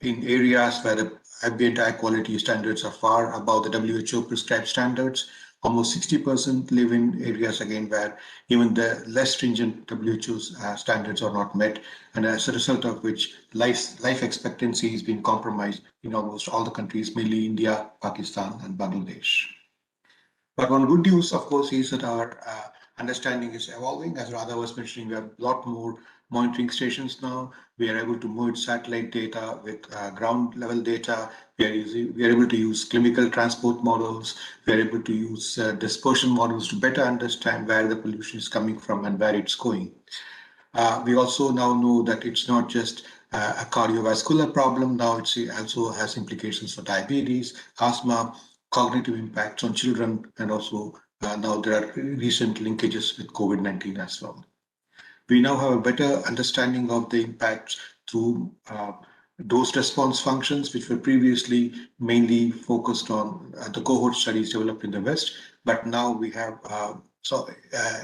in areas where the ambient air quality standards are far above the WHO prescribed standards. Almost 60% live in areas again where even the less stringent WHO's standards are not met, and as a result of which life expectancy is being compromised in almost all the countries, mainly India, Pakistan, and Bangladesh. But one good news, of course, is that our understanding is evolving. As Radha was mentioning, we have a lot more monitoring stations now. We are able to merge satellite data with ground level data. We are able to use chemical transport models. We are able to use dispersion models to better understand where the pollution is coming from and where it's going. We also now know that it's not just a cardiovascular problem. Now it also has implications for diabetes, asthma, cognitive impacts on children, and also now there are recent linkages with COVID-19 as well. We now have a better understanding of the impacts through dose response functions, which were previously mainly focused on the cohort studies developed in the West, but now we have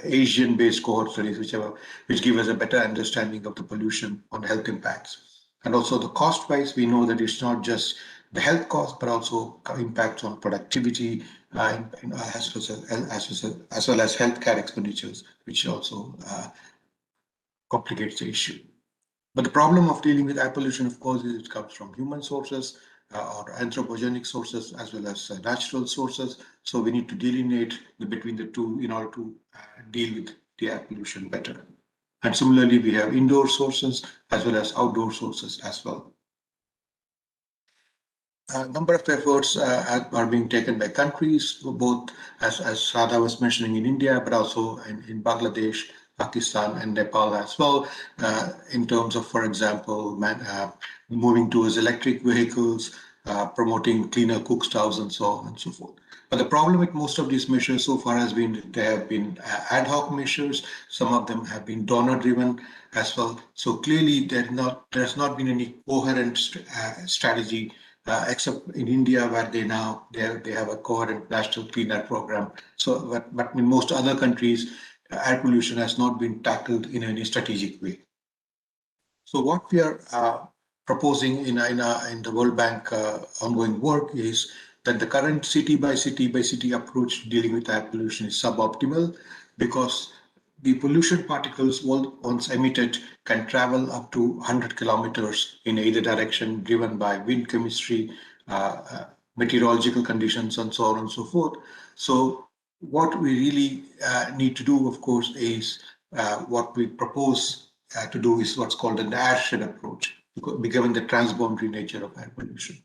Asian-based cohort studies which give us a better understanding of the pollution on health impacts. And also the cost-wise, we know that it's not just the health cost, but also impacts on productivity, as well as healthcare expenditures, which also complicates the issue. But the problem of dealing with air pollution, of course, is it comes from human sources or anthropogenic sources, as well as natural sources. So we need to delineate between the two in order to deal with the air pollution better. And similarly, we have indoor sources as well as outdoor sources as well. A number of efforts are being taken by countries, both as Radha was mentioning in India, but also in Bangladesh, Pakistan, and Nepal as well, in terms of, for example, moving towards electric vehicles, promoting cleaner cook stoves, and so on and so forth. But the problem with most of these measures so far has been they have been ad hoc measures. Some of them have been donor-driven as well. So clearly, there's not been any coherent strategy, except in India, where they have a coherent national clean air program. So, but in most other countries, air pollution has not been tackled in any strategic way. So what we are proposing in the World Bank ongoing work is that the current city by city approach dealing with air pollution is suboptimal, because the pollution particles once emitted can travel up to 100 kilometers in either direction, driven by wind chemistry, meteorological conditions, and so on and so forth. So what we really need to do, of course, is what we propose to do is what's called an airshed approach, given the transboundary nature of air pollution.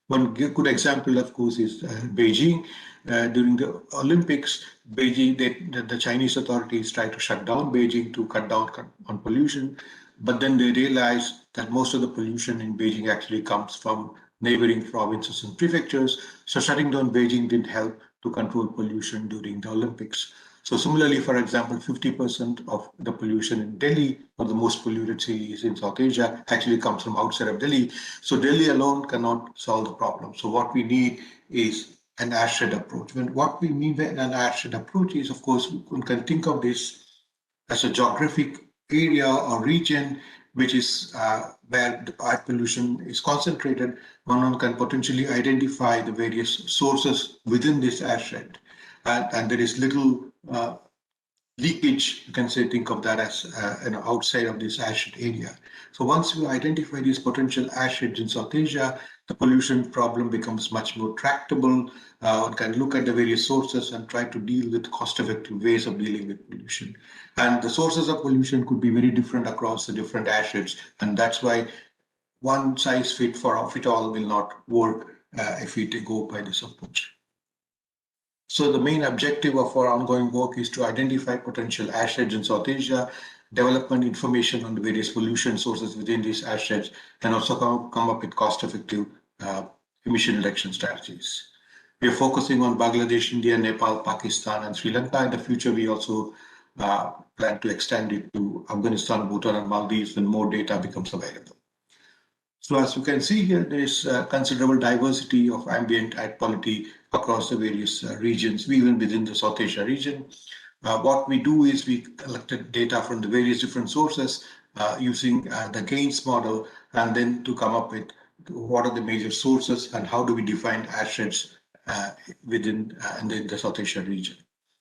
One good example, of course, is Beijing. During the Olympics, the Chinese authorities tried to shut down Beijing to cut down on pollution, but then they realized that most of the pollution in Beijing actually comes from neighboring provinces and prefectures. So shutting down Beijing didn't help to control pollution during the Olympics. So similarly, for example, 50% of the pollution in Delhi, or the most polluted cities in South Asia, actually comes from outside of Delhi. So Delhi alone cannot solve the problem. So what we need is an airshed approach. What we mean by an airshed approach is, of course, one can think of this as a geographic area or region which is where the air pollution is concentrated. One can potentially identify the various sources within this airshed, and there is little leakage. You can think of that as outside of this airshed area. So once we identify these potential airsheds in South Asia, the pollution problem becomes much more tractable. One can look at the various sources and try to deal with cost-effective ways of dealing with pollution. And the sources of pollution could be very different across the different assets, and that's why one size fit all will not work if we go by this approach. So the main objective of our ongoing work is to identify potential assets in South Asia, development information on the various pollution sources within these assets, and also come up with cost-effective emission reduction strategies. We are focusing on Bangladesh, India, Nepal, Pakistan, and Sri Lanka. In the future, we also plan to extend it to Afghanistan, Bhutan, and Maldives when more data becomes available. So as you can see here, there is considerable diversity of ambient air quality across the various regions, even within the South Asia region. What we do is we collected data from the various different sources using the GAINS model, and then to come up with what are the major sources and how do we define assets within the South Asia region.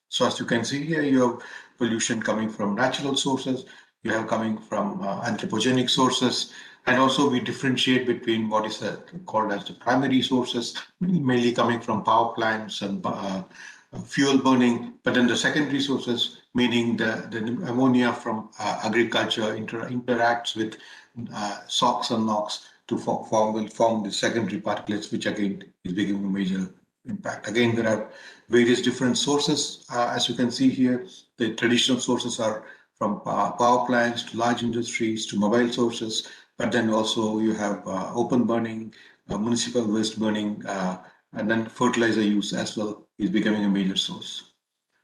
So as you can see here, you have pollution coming from natural sources, you have coming from anthropogenic sources, and also we differentiate between what is called as the primary sources, mainly coming from power plants and fuel burning, but then the secondary sources, meaning the ammonia from agriculture interacts with SOx and NOx to form the secondary particulates, which again is becoming a major impact. Again, there are various different sources. As you can see here, the traditional sources are from power plants to large industries to mobile sources, but then also you have open burning, municipal waste burning, and then fertilizer use as well is becoming a major source.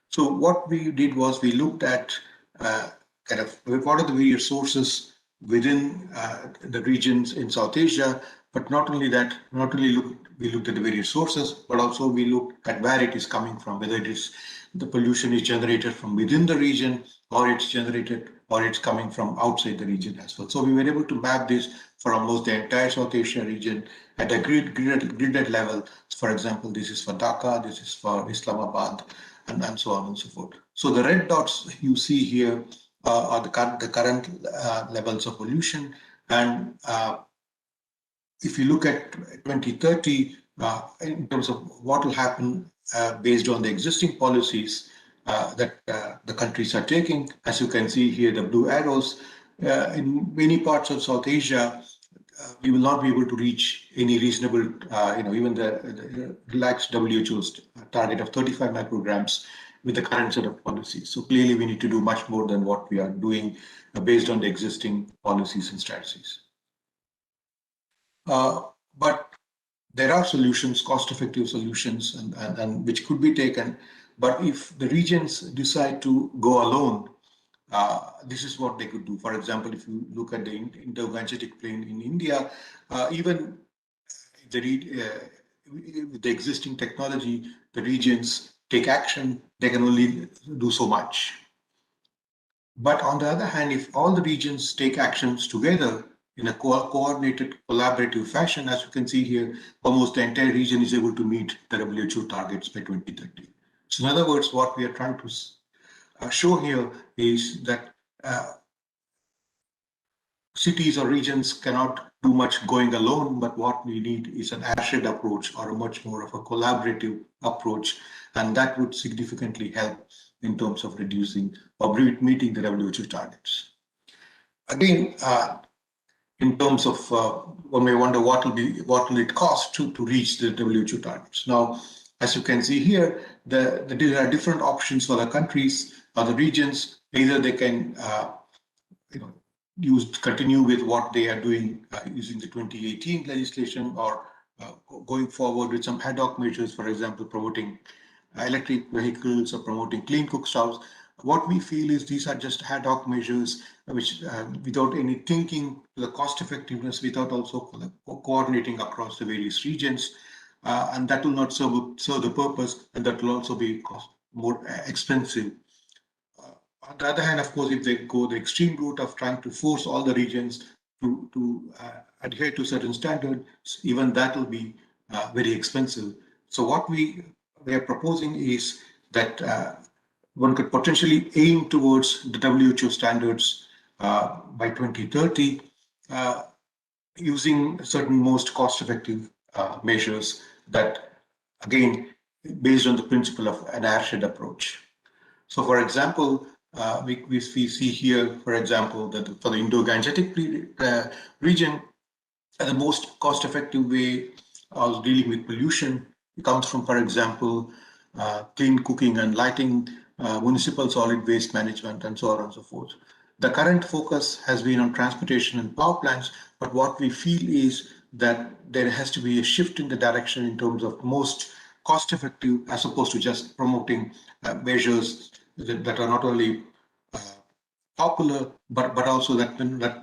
So what we did was we looked at kind of what are the various sources within the regions in South Asia, but not only that, we looked at the various sources, but also we looked at where it is coming from, whether it is the pollution is generated from within the region, or it's coming from outside the region as well. So we were able to map this for almost the entire South Asia region at a gridded level. For example, this is for Dhaka, this is for Islamabad, and so on and so forth. So the red dots you see here are the current levels of pollution. And if you look at 2030, in terms of what will happen based on the existing policies that the countries are taking, as you can see here, the blue arrows, in many parts of South Asia, we will not be able to reach any reasonable, even the relaxed WHO's target of 35 micrograms with the current set of policies. So clearly we need to do much more than what we are doing based on the existing policies and strategies. But there are solutions, cost-effective solutions, and which could be taken. But if the regions decide to go alone, this is what they could do. For example, if you look at the Indo-Gangetic Plain in India, even with the existing technology, the regions take action, they can only do so much. But on the other hand, if all the regions take actions together in a coordinated, collaborative fashion, as you can see here, almost the entire region is able to meet the WHO targets by 2030. So in other words, what we are trying to show here is that cities or regions cannot do much going alone, but what we need is an airshed approach or a much more of a collaborative approach, and that would significantly help in terms of reducing or meeting the WHO targets. Again, in terms of one may wonder what will it cost to reach the WHO targets. Now, as you can see here, there are different options for the countries or the regions. Either they can continue with what they are doing using the 2018 legislation, or going forward with some ad hoc measures, for example, promoting electric vehicles or promoting clean cook stoves. What we feel is these are just ad hoc measures which without any thinking to the cost effectiveness, without also coordinating across the various regions, and that will not serve the purpose, and that will also be more expensive. On the other hand, of course, if they go the extreme route of trying to force all the regions to adhere to certain standards, even that will be very expensive. So what we are proposing is that one could potentially aim towards the WHO standards by 2030, using certain most cost-effective measures that, again, based on the principle of an airshed approach. So, for example, we see here, for example, that for the Indo-Gangetic region, the most cost-effective way of dealing with pollution comes from, for example, clean cooking and lighting, municipal solid waste management, and so on and so forth. The current focus has been on transportation and power plants, but what we feel is that there has to be a shift in the direction in terms of most cost-effective, as opposed to just promoting measures that are not only popular, but also that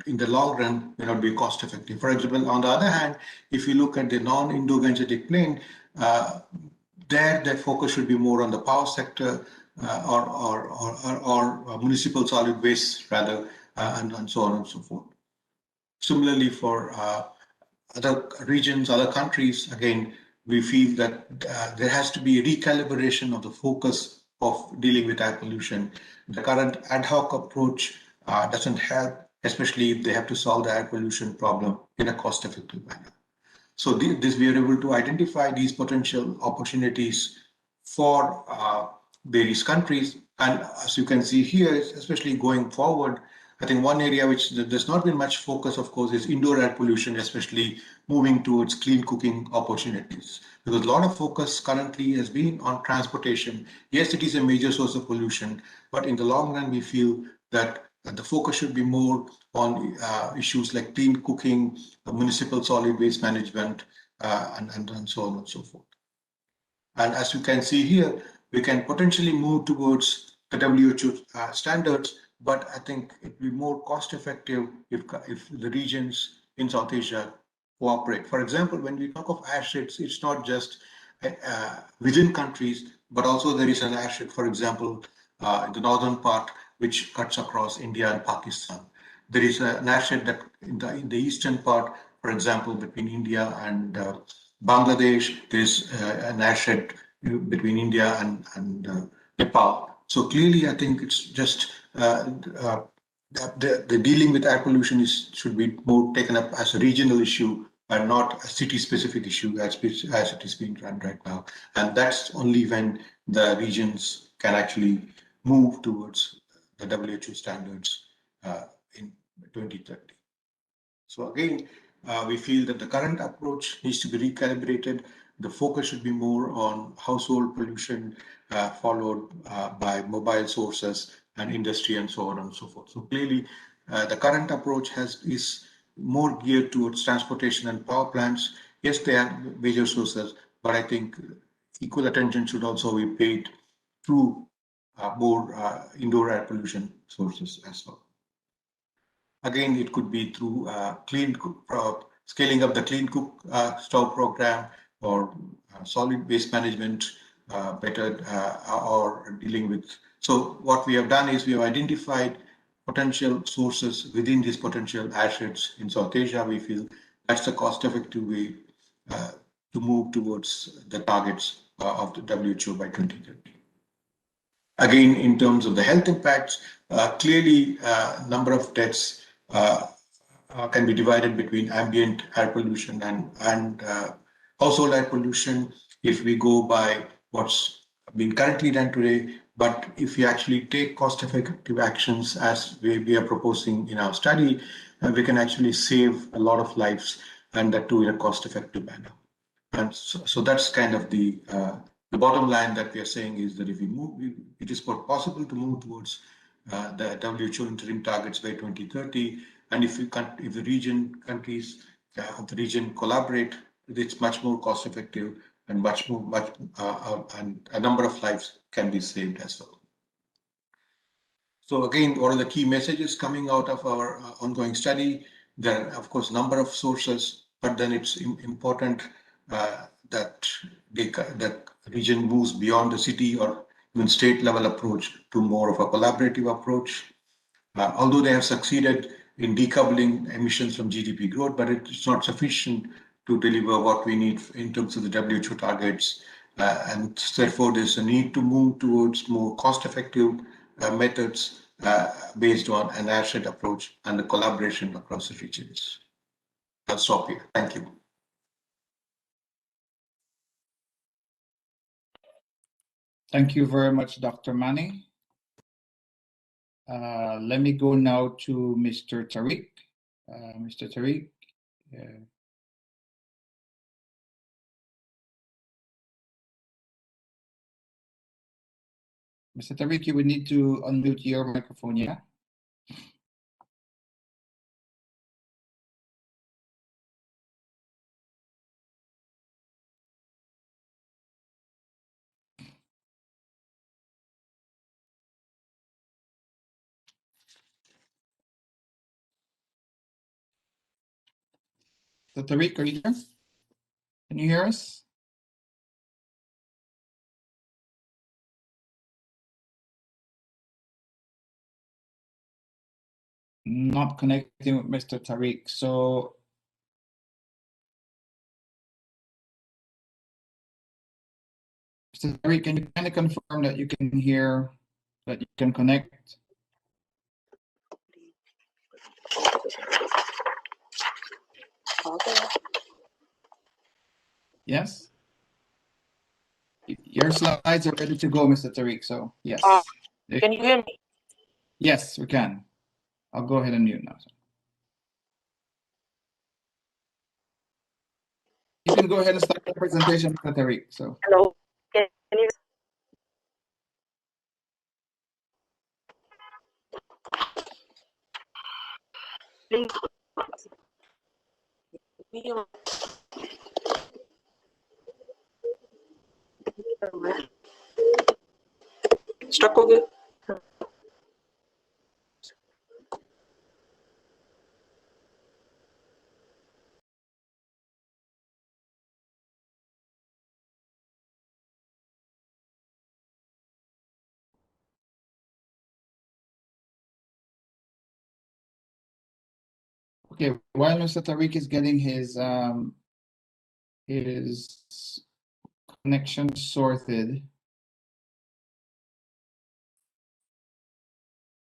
in the long run may not be cost effective. For example, on the other hand, if you look at the non-Indo-Gangetic plain, there the focus should be more on the power sector or municipal solid waste rather, and so on and so forth. Similarly, for other regions, other countries, again, we feel that there has to be a recalibration of the focus of dealing with air pollution. The current ad hoc approach doesn't help, especially if they have to solve the air pollution problem in a cost-effective manner. So this we are able to identify these potential opportunities for various countries. And as you can see here, especially going forward, I think one area which there's not been much focus, of course, is indoor air pollution, especially moving towards clean cooking opportunities. Because a lot of focus currently has been on transportation. Yes, it is a major source of pollution, but in the long run, we feel that the focus should be more on issues like clean cooking, municipal solid waste management, and so on and so forth. And as you can see here, we can potentially move towards the WHO standards, but I think it will be more cost effective if the regions in South Asia cooperate. For example, when we talk of airsheds, it's not just within countries, but also there is an airshed, for example, in the northern part, which cuts across India and Pakistan. There is an airshed that in the eastern part, for example, between India and Bangladesh, there's an airshed between India and Nepal. So clearly, I think it's just the dealing with air pollution should be more taken up as a regional issue and not a city-specific issue as it is being run right now. And that's only when the regions can actually move towards the WHO standards in 2030. So again, we feel that the current approach needs to be recalibrated. The focus should be more on household pollution, followed by mobile sources and industry and so on and so forth. So clearly, the current approach is more geared towards transportation and power plants. Yes, they are major sources, but I think equal attention should also be paid to more indoor air pollution sources as well. Again, it could be through scaling up the clean cook stove program or solid waste management, better or dealing with. So what we have done is we have identified potential sources within these potential airsheds in South Asia. We feel that's the cost-effective way to move towards the targets of the WHO by 2030. Again, in terms of the health impacts, clearly number of deaths can be divided between ambient air pollution and household air pollution if we go by what's being currently done today. But if we actually take cost-effective actions as we are proposing in our study, we can actually save a lot of lives, and that too in a cost-effective manner. And so that's kind of the bottom line that we are saying is that if we move, it is possible to move towards the WHO interim targets by 2030. And if the countries of the region collaborate, it's much more cost effective and and a number of lives can be saved as well. So again, what are the key messages coming out of our ongoing study? There are, of course, number of sources, but then it's important that the region moves beyond the city or even state level approach to more of a collaborative approach. Although they have succeeded in decoupling emissions from GDP growth, but it's not sufficient to deliver what we need in terms of the WHO targets. And therefore, there's a need to move towards more cost-effective methods based on an airshed approach and the collaboration across the regions. I'll stop here. Thank you. Thank you very much, Dr. Mani. Let me go now to Mr. Tariq. Mr. Tariq. Mr. Tariq, you would need to unmute your microphone, yeah? So Tariq, are you here? Can you hear us? Not connecting with Mr. Tariq. So Mr. Tariq, can you kind of confirm that you can hear, that you can connect? Yes? Your slides are ready to go, Mr. Tariq, so yes. Can you hear me? Yes, we can. I'll go ahead and mute now. You can go ahead and start the presentation, Mr. Tariq. So. Hello. Can you? Please. Stuck हो गए? Okay, while Mr. Tariq is getting his connection sorted,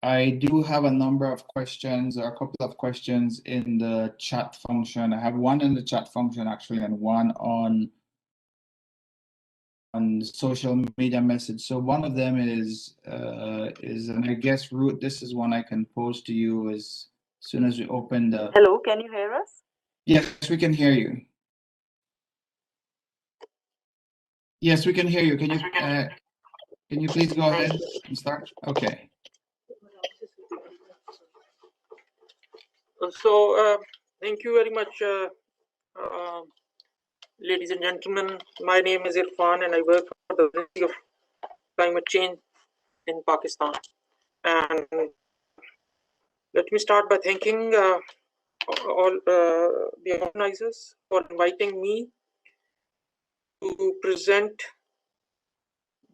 I do have a number of questions, or a couple of questions in the chat function. I have one in the chat function actually, and one on social media message. So one of them is, and I guess Ruth, this is one I can post to you as soon as we open the. Hello, can you hear us? Yes, we can hear you. Yes, we can hear you. Can you please go ahead and start? Okay. So, thank you very much, ladies and gentlemen. My name is Irfan, and I work for the Ministry of Climate Change in Pakistan. And let me start by thanking all the organizers for inviting me to present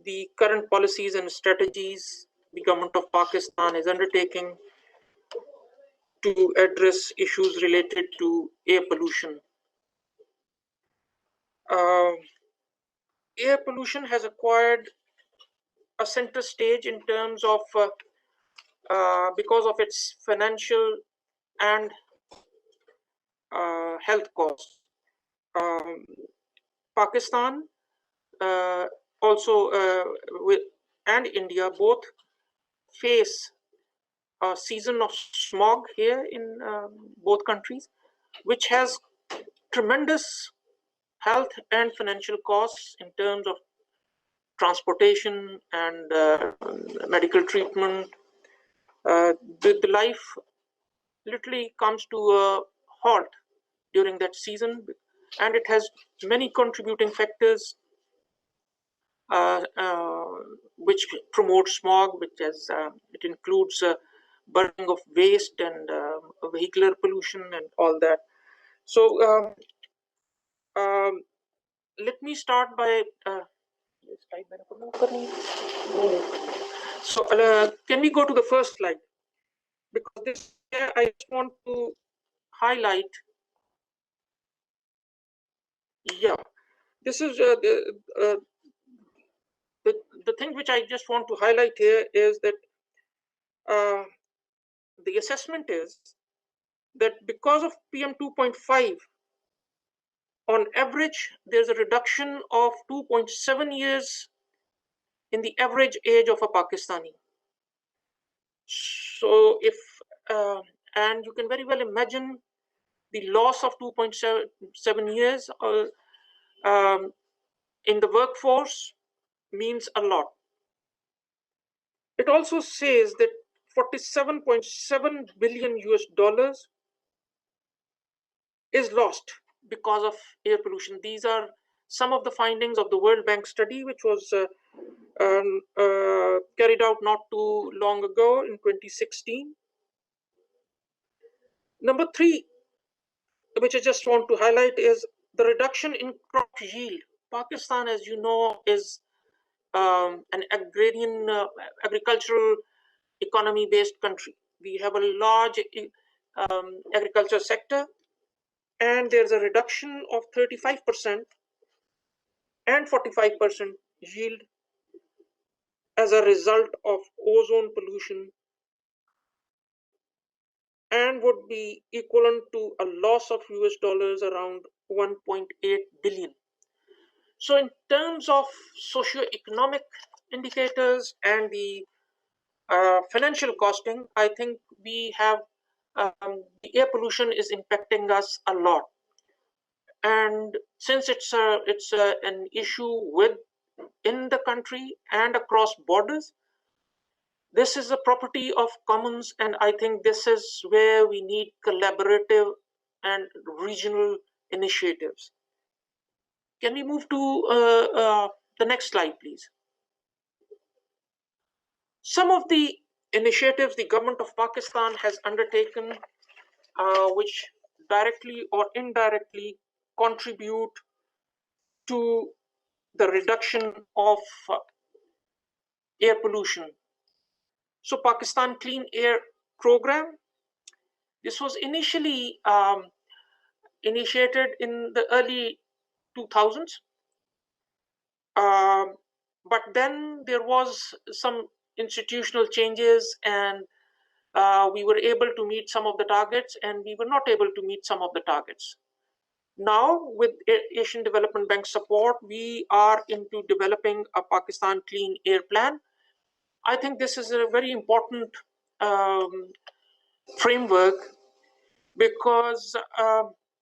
the current policies and strategies the government of Pakistan is undertaking to address issues related to air pollution. Air pollution has acquired a center stage in terms of because of its financial and health costs. Pakistan also and India both face a season of smog here in both countries, which has tremendous health and financial costs in terms of transportation and medical treatment. The life literally comes to a halt during that season, and it has many contributing factors which promote smog, which it includes burning of waste and vehicular pollution and all that. So let me start by so can we go to the first slide, because this I just want to highlight. Yeah, this is the thing which I just want to highlight here is that the assessment is that because of PM 2.5, on average, there's a reduction of 2.7 years in the average age of a Pakistani. So if, and you can very well imagine the loss of 2.7 years in the workforce means a lot. It also says that 47.7 billion US dollars is lost because of air pollution. These are some of the findings of the World Bank study, which was carried out not too long ago in 2016. Number 3, which I just want to highlight, is the reduction in crop yield. Pakistan, as you know, is an agrarian, agricultural economy-based country. We have a large agriculture sector, and there's a reduction of 35% and 45% yield as a result of ozone pollution, and would be equivalent to a loss of US dollars around 1.8 billion. So in terms of socio-economic indicators and the financial costing, I think we have the air pollution is impacting us a lot. And since it's an issue within the country and across borders, this is a property of commons, and I think this is where we need collaborative and regional initiatives. Can we move to the next slide, please? Some of the initiatives the government of Pakistan has undertaken, which directly or indirectly contribute to the reduction of air pollution. So Pakistan Clean Air Program, this was initially initiated in the early 2000s. But then there was some institutional changes, and we were able to meet some of the targets, and we were not able to meet some of the targets. Now, with Asian Development Bank support, we are into developing a Pakistan Clean Air Plan. I think this is a very important framework because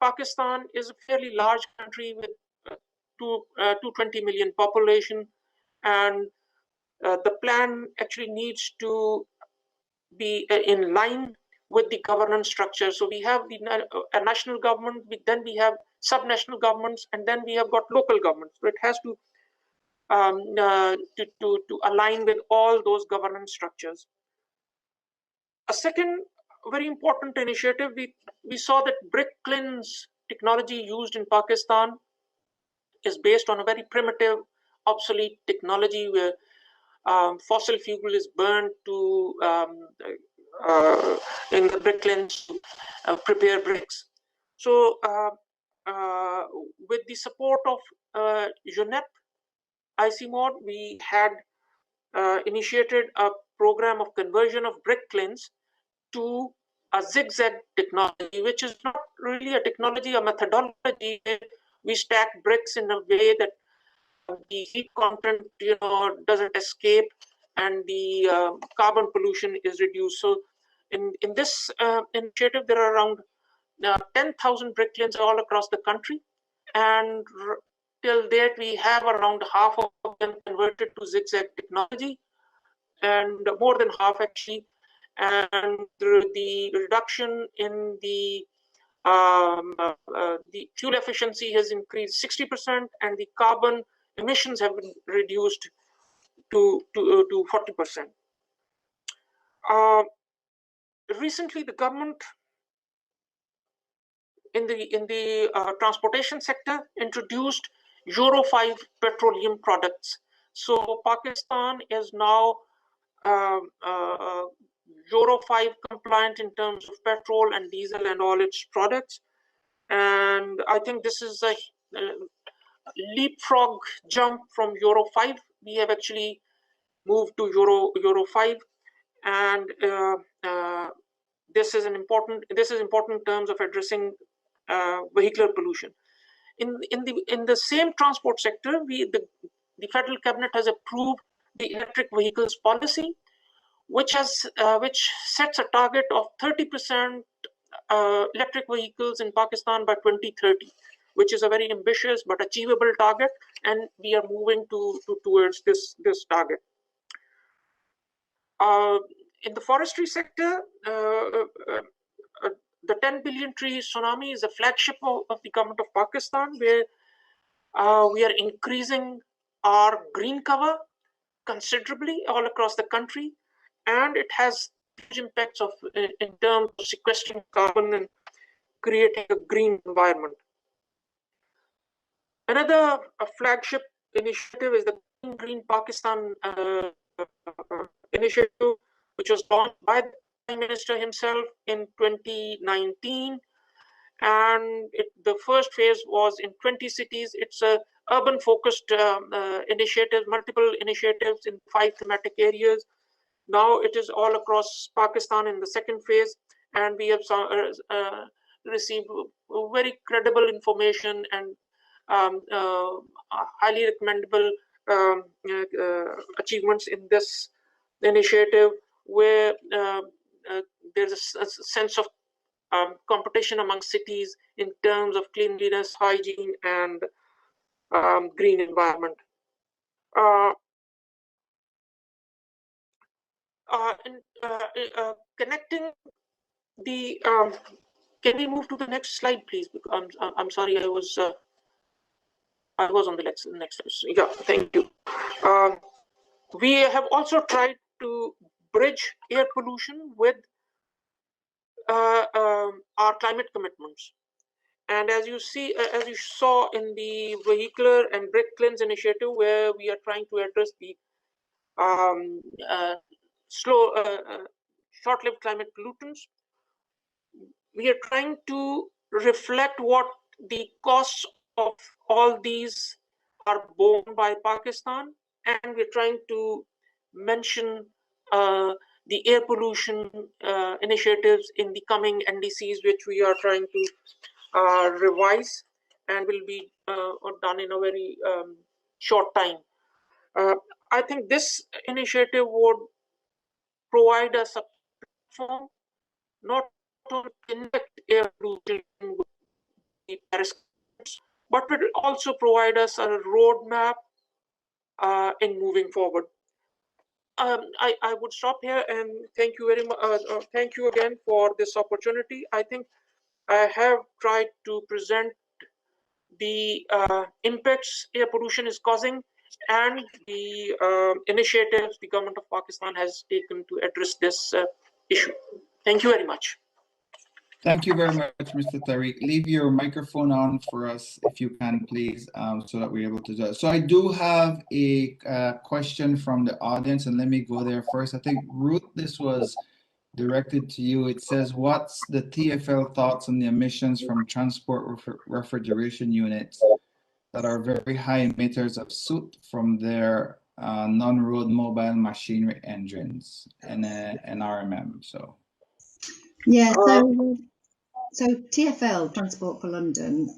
Pakistan is a fairly large country with 220 million population, and the plan actually needs to be in line with the governance structure. So we have a national government, then we have subnational governments, and then we have got local governments. So it has to align with all those governance structures. A second very important initiative, we saw that brick kilns technology used in Pakistan is based on a very primitive, obsolete technology where fossil fuel is burned to in the brick kilns to prepare bricks. So with the support of UNEP, ICMOD, we had initiated a program of conversion of brick kilns to a zigzag technology, which is not really a technology, a methodology. We stack bricks in a way that the heat content, doesn't escape, and the carbon pollution is reduced. So, in this initiative, there are around 10,000 brick kilns all across the country, and till date, we have around half of them converted to zigzag technology, and more than half actually. And the reduction in the fuel efficiency has increased 60%, and the carbon emissions have been reduced to 40%. Recently, the government in the transportation sector introduced Euro 5 petroleum products. So Pakistan is now Euro 5 compliant in terms of petrol and diesel and all its products. And I think this is a leapfrog jump from Euro 5. We have actually moved to Euro 5. And this is important in terms of addressing vehicular pollution. In the same transport sector, the federal cabinet has approved the electric vehicles policy, which sets a target of 30% electric vehicles in Pakistan by 2030, which is a very ambitious but achievable target, and we are moving towards this target. In the forestry sector, the 10 billion tree tsunami is a flagship of the government of Pakistan, where we are increasing our green cover considerably all across the country, and it has huge impacts in terms of sequestering carbon and creating a green environment. Another flagship initiative is the Green Pakistan initiative, which was launched by the Prime Minister himself in 2019. And the first phase was in 20 cities. It's a urban focused initiative, multiple initiatives in 5 thematic areas. Now it is all across Pakistan in the second phase, and we have received very credible information and highly recommendable achievements in this initiative, where there's a sense of competition among cities in terms of cleanliness, hygiene, and green environment. Connecting the can we move to the next slide, please? I'm sorry, I was on the next slide. Yeah, thank you. We have also tried to bridge air pollution with our climate commitments. And as you saw in the vehicular and brick cleanse initiative, where we are trying to address the short-lived climate pollutants, we are trying to reflect what the costs of all these are borne by Pakistan, and we're trying to mention the air pollution initiatives in the coming NDCs, which we are trying to revise and will be done in a very short time. I think this initiative would provide us a platform not to connect air pollution with the Paris, but will also provide us a roadmap in moving forward. I would stop here and thank you very much. Thank you again for this opportunity. I think I have tried to present the impacts air pollution is causing and the initiatives the government of Pakistan has taken to address this issue. Thank you very much. Thank you very much, Mr. Tariq. Leave your microphone on for us, if you can, please, so that we're able to do it. So I do have a question from the audience, and let me go there first. I think, Ruth, this was directed to you. It says, what's the TfL thoughts on the emissions from transport refrigeration units that are very high emitters of soot from their non-road mobile machinery engines and RMM? So. Yeah, so TfL, Transport for London,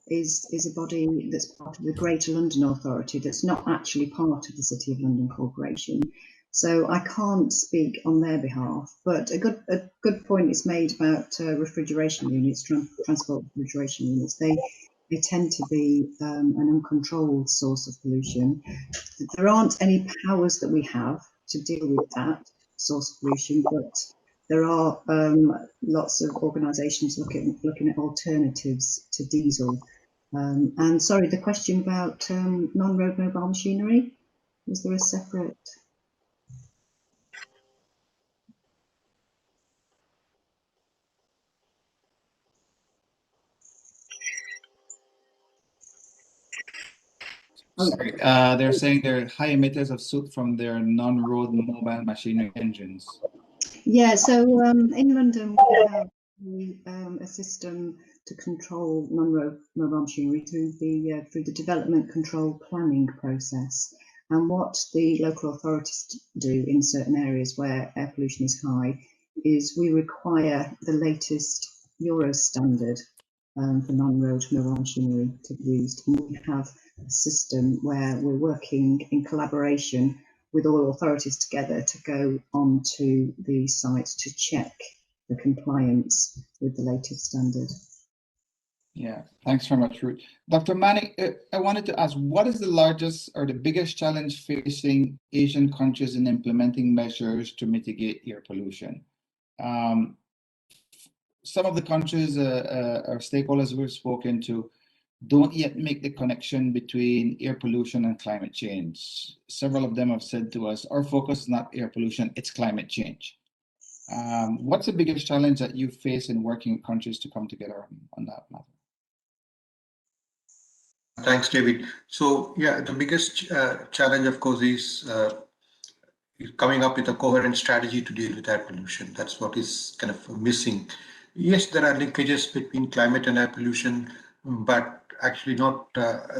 is a body that's part of the Greater London Authority that's not actually part of the City of London Corporation. So I can't speak on their behalf, but a good point is made about refrigeration units, transport refrigeration units. They tend to be an uncontrolled source of pollution. There aren't any powers that we have to deal with that source of pollution, but there are lots of organisations looking at alternatives to diesel. And sorry, the question about non-road mobile machinery, was there a separate? Sorry, they're saying they're high emitters of soot from their non-road mobile machinery engines. Yeah, so in London we have a system to control non-road mobile machinery through the development control planning process. And what the local authorities do in certain areas where air pollution is high is we require the latest Euro standard for non-road mobile machinery to be used. And we have a system where we're working in collaboration with all authorities together to go onto the site to check the compliance with the latest standard. Yeah, thanks very much, Ruth. Dr. Manning, I wanted to ask, what is the largest or the biggest challenge facing Asian countries in implementing measures to mitigate air pollution? Some of the countries or stakeholders we've spoken to don't yet make the connection between air pollution and climate change. Several of them have said to us, our focus is not air pollution, it's climate change. What's the biggest challenge that you face in working with countries to come together on that matter? Thanks, David. So, yeah, the biggest challenge, of course, is coming up with a coherent strategy to deal with air pollution. That's what is kind of missing. Yes, there are linkages between climate and air pollution, but actually not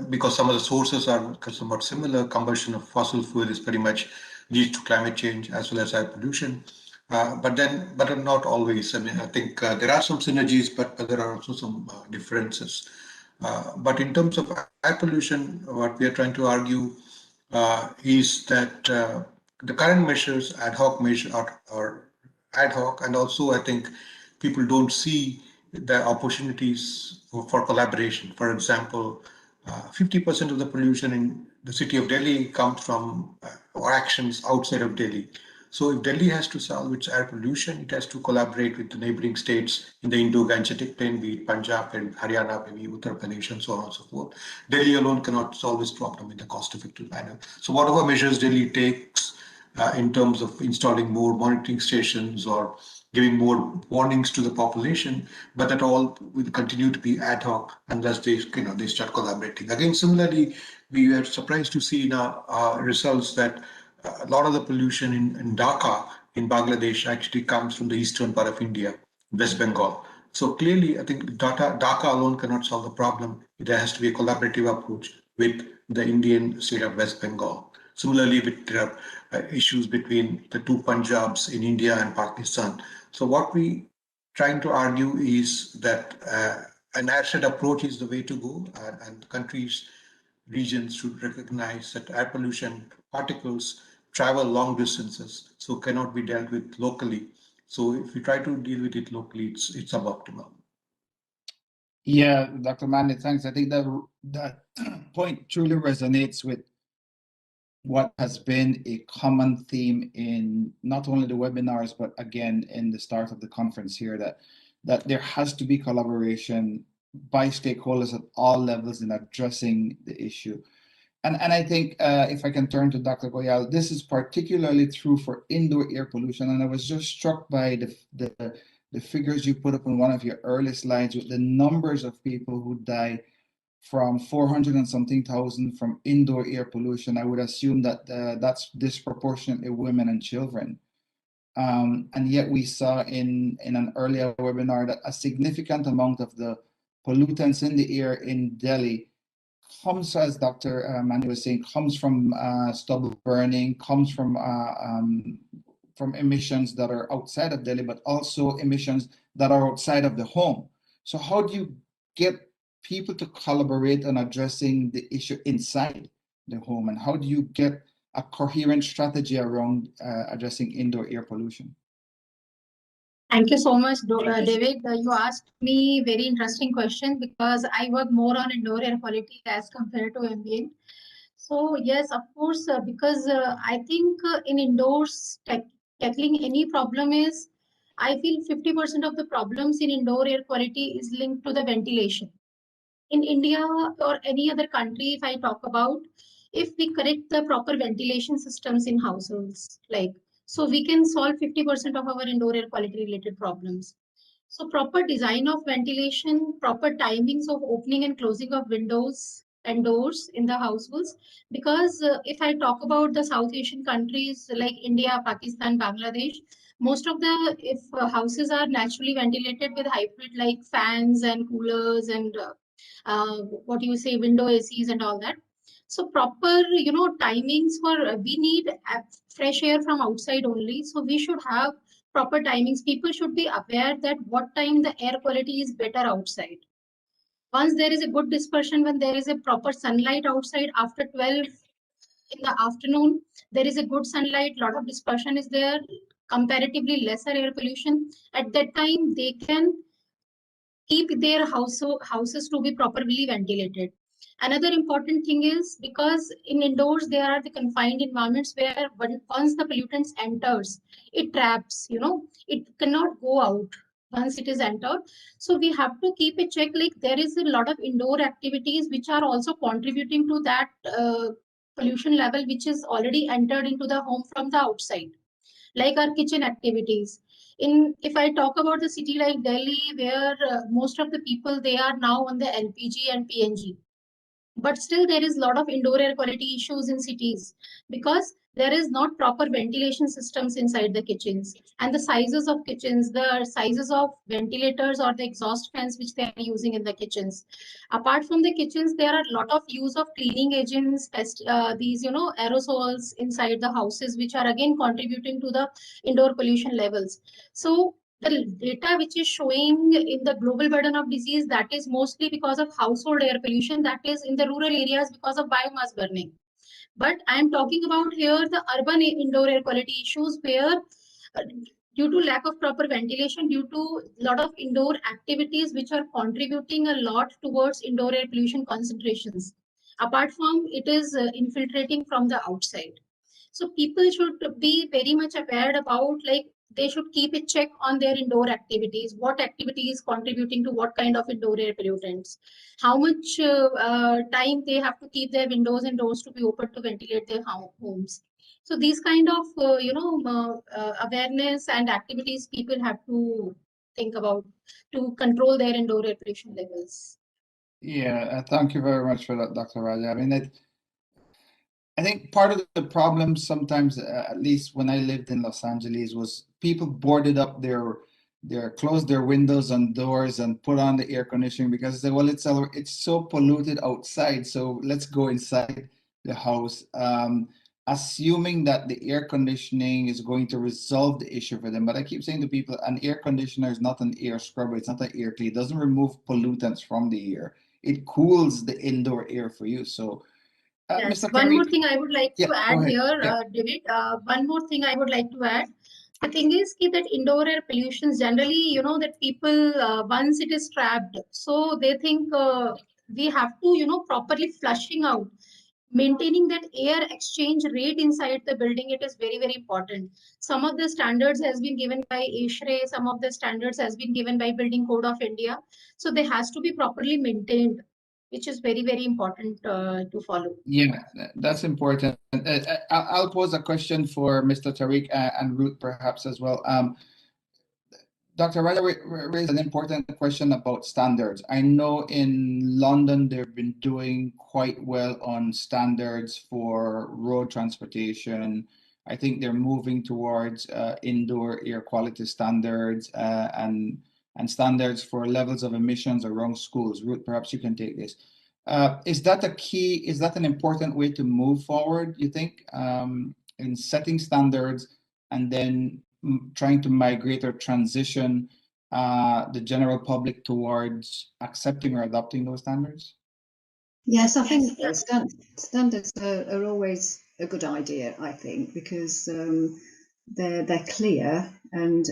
because some of the sources are somewhat similar. Combustion of fossil fuel is pretty much leads to climate change as well as air pollution. But not always. I mean, I think there are some synergies, but there are also some differences. But in terms of air pollution, what we are trying to argue is that the current measures, ad hoc measures, are ad hoc, and also I think people don't see the opportunities for collaboration. For example, 50% of the pollution in the city of Delhi comes from or actions outside of Delhi. So if Delhi has to solve its air pollution, it has to collaborate with the neighboring states in the Indo-Gangetic Plain, be it Punjab and Haryana, maybe Uttar Pradesh, and so on and so forth. Delhi alone cannot solve this problem in a cost-effective manner. So whatever measures Delhi takes in terms of installing more monitoring stations or giving more warnings to the population, but that all will continue to be ad hoc unless they start collaborating. Again, similarly, we were surprised to see in our results that a lot of the pollution in Dhaka, in Bangladesh, actually comes from the eastern part of India, West Bengal. So clearly, I think Dhaka alone cannot solve the problem. There has to be a collaborative approach with the Indian state of West Bengal. Similarly, with issues between the two Punjabs in India and Pakistan. So what we trying to argue is that an airshed approach is the way to go, and countries, regions should recognize that air pollution particles travel long distances, so cannot be dealt with locally. So if we try to deal with it locally, it's suboptimal. Yeah, Dr. Manning, thanks. I think that point truly resonates with what has been a common theme in not only the webinars, but again in the start of the conference here, that there has to be collaboration by stakeholders at all levels in addressing the issue. And I think if I can turn to Dr. Goyal, this is particularly true for indoor air pollution. And I was just struck by the figures you put up on one of your early slides with the numbers of people who die from 400 and something thousand from indoor air pollution. I would assume that that's disproportionately women and children. And yet we saw in an earlier webinar that a significant amount of the pollutants in the air in Delhi comes, as Dr. Mani was saying, comes from stubble burning, comes from emissions that are outside of Delhi, but also emissions that are outside of the home. So how do you get people to collaborate on addressing the issue inside the home, and how do you get a coherent strategy around addressing indoor air pollution? Thank you so much, David. You asked me very interesting question because I work more on indoor air quality as compared to ambient. So yes, of course, because I think in indoors, tackling any problem is, I feel 50% of the problems in indoor air quality is linked to the ventilation. In India or any other country, if I talk about, if we correct the proper ventilation systems in households, so we can solve 50% of our indoor air quality related problems. So proper design of ventilation, proper timings of opening and closing of windows and doors in the households. Because if I talk about the South Asian countries like India, Pakistan, Bangladesh, most of the houses are naturally ventilated with hybrid like fans and coolers and window ACs and all that. So proper, timings for we need fresh air from outside only. So we should have proper timings. People should be aware that what time the air quality is better outside. Once there is a good dispersion, when there is a proper sunlight outside after 12 in the afternoon, there is a good sunlight, lot of dispersion is there, comparatively lesser air pollution. At that time, they can keep their houses to be properly ventilated. Another important thing is, because in indoors there are the confined environments where once the pollutants enters, it traps, it cannot go out once it is entered. So we have to keep a check, like there is a lot of indoor activities which are also contributing to that pollution level which is already entered into the home from the outside, like our kitchen activities. If I talk about the city like Delhi, where most of the people, they are now on the LPG and PNG, but still there is a lot of indoor air quality issues in cities because there is not proper ventilation systems inside the kitchens, and the sizes of kitchens, the sizes of ventilators or the exhaust fans which they are using in the kitchens. Apart from the kitchens, there are a lot of use of cleaning agents, these aerosols inside the houses, which are again contributing to the indoor pollution levels. So the data which is showing in the global burden of disease, that is mostly because of household air pollution, that is in the rural areas because of biomass burning. But I am talking about here the urban indoor air quality issues, where due to lack of proper ventilation, due to a lot of indoor activities which are contributing a lot towards indoor air pollution concentrations, apart from it is infiltrating from the outside. So people should be very much aware about, like, they should keep a check on their indoor activities. What activity is contributing to what kind of indoor air pollutants? How much time they have to keep their windows and doors to be open to ventilate their homes? So these kind of awareness and activities people have to think about to control their indoor air pollution levels. Yeah, thank you very much for that, Dr. Radha. I mean, I think part of the problem sometimes, at least when I lived in Los Angeles, was people boarded up closed their windows and doors and put on the air conditioning because they, well, it's so polluted outside, so let's go inside the house, assuming that the air conditioning is going to resolve the issue for them. But I keep saying to people, an air conditioner is not an air scrubber, it's not an air cleaner. It doesn't remove pollutants from the air. It cools the indoor air for you. So yes, Mr. one Tariq, more thing I would like to add here, David. One more thing I would like to add. The thing is that indoor air pollution generally, that people, once it is trapped, so they think we have to, properly flushing out. Maintaining that air exchange rate inside the building, it is very, very important. Some of the standards has been given by ASHRAE, some of the standards has been given by Building Code of India. So they has to be properly maintained, which is very, very important to follow. Yeah, that's important. I'll pose a question for Mr. Tariq and Ruth perhaps as well. Dr. Radha raised an important question about standards. I know in London they've been doing quite well on standards for road transportation. I think they're moving towards indoor air quality standards and standards for levels of emissions around schools. Ruth, perhaps you can take this. Is that a key? Is that an important way to move forward, you think, in setting standards and then trying to migrate or transition the general public towards accepting or adopting those standards? Yes, I think standards are always a good idea, I think, because they're clear and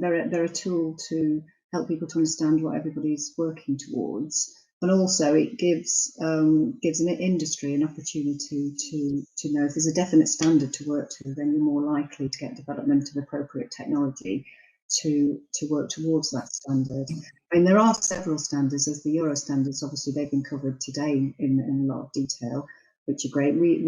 they're a tool to help people to understand what everybody's working towards. And also it gives an industry an opportunity to know if there's a definite standard to work to, then you're more likely to get development of appropriate technology to work towards that standard. I mean, there are several standards. There's the Euro standards, obviously they've been covered today in a lot of detail, which are great. We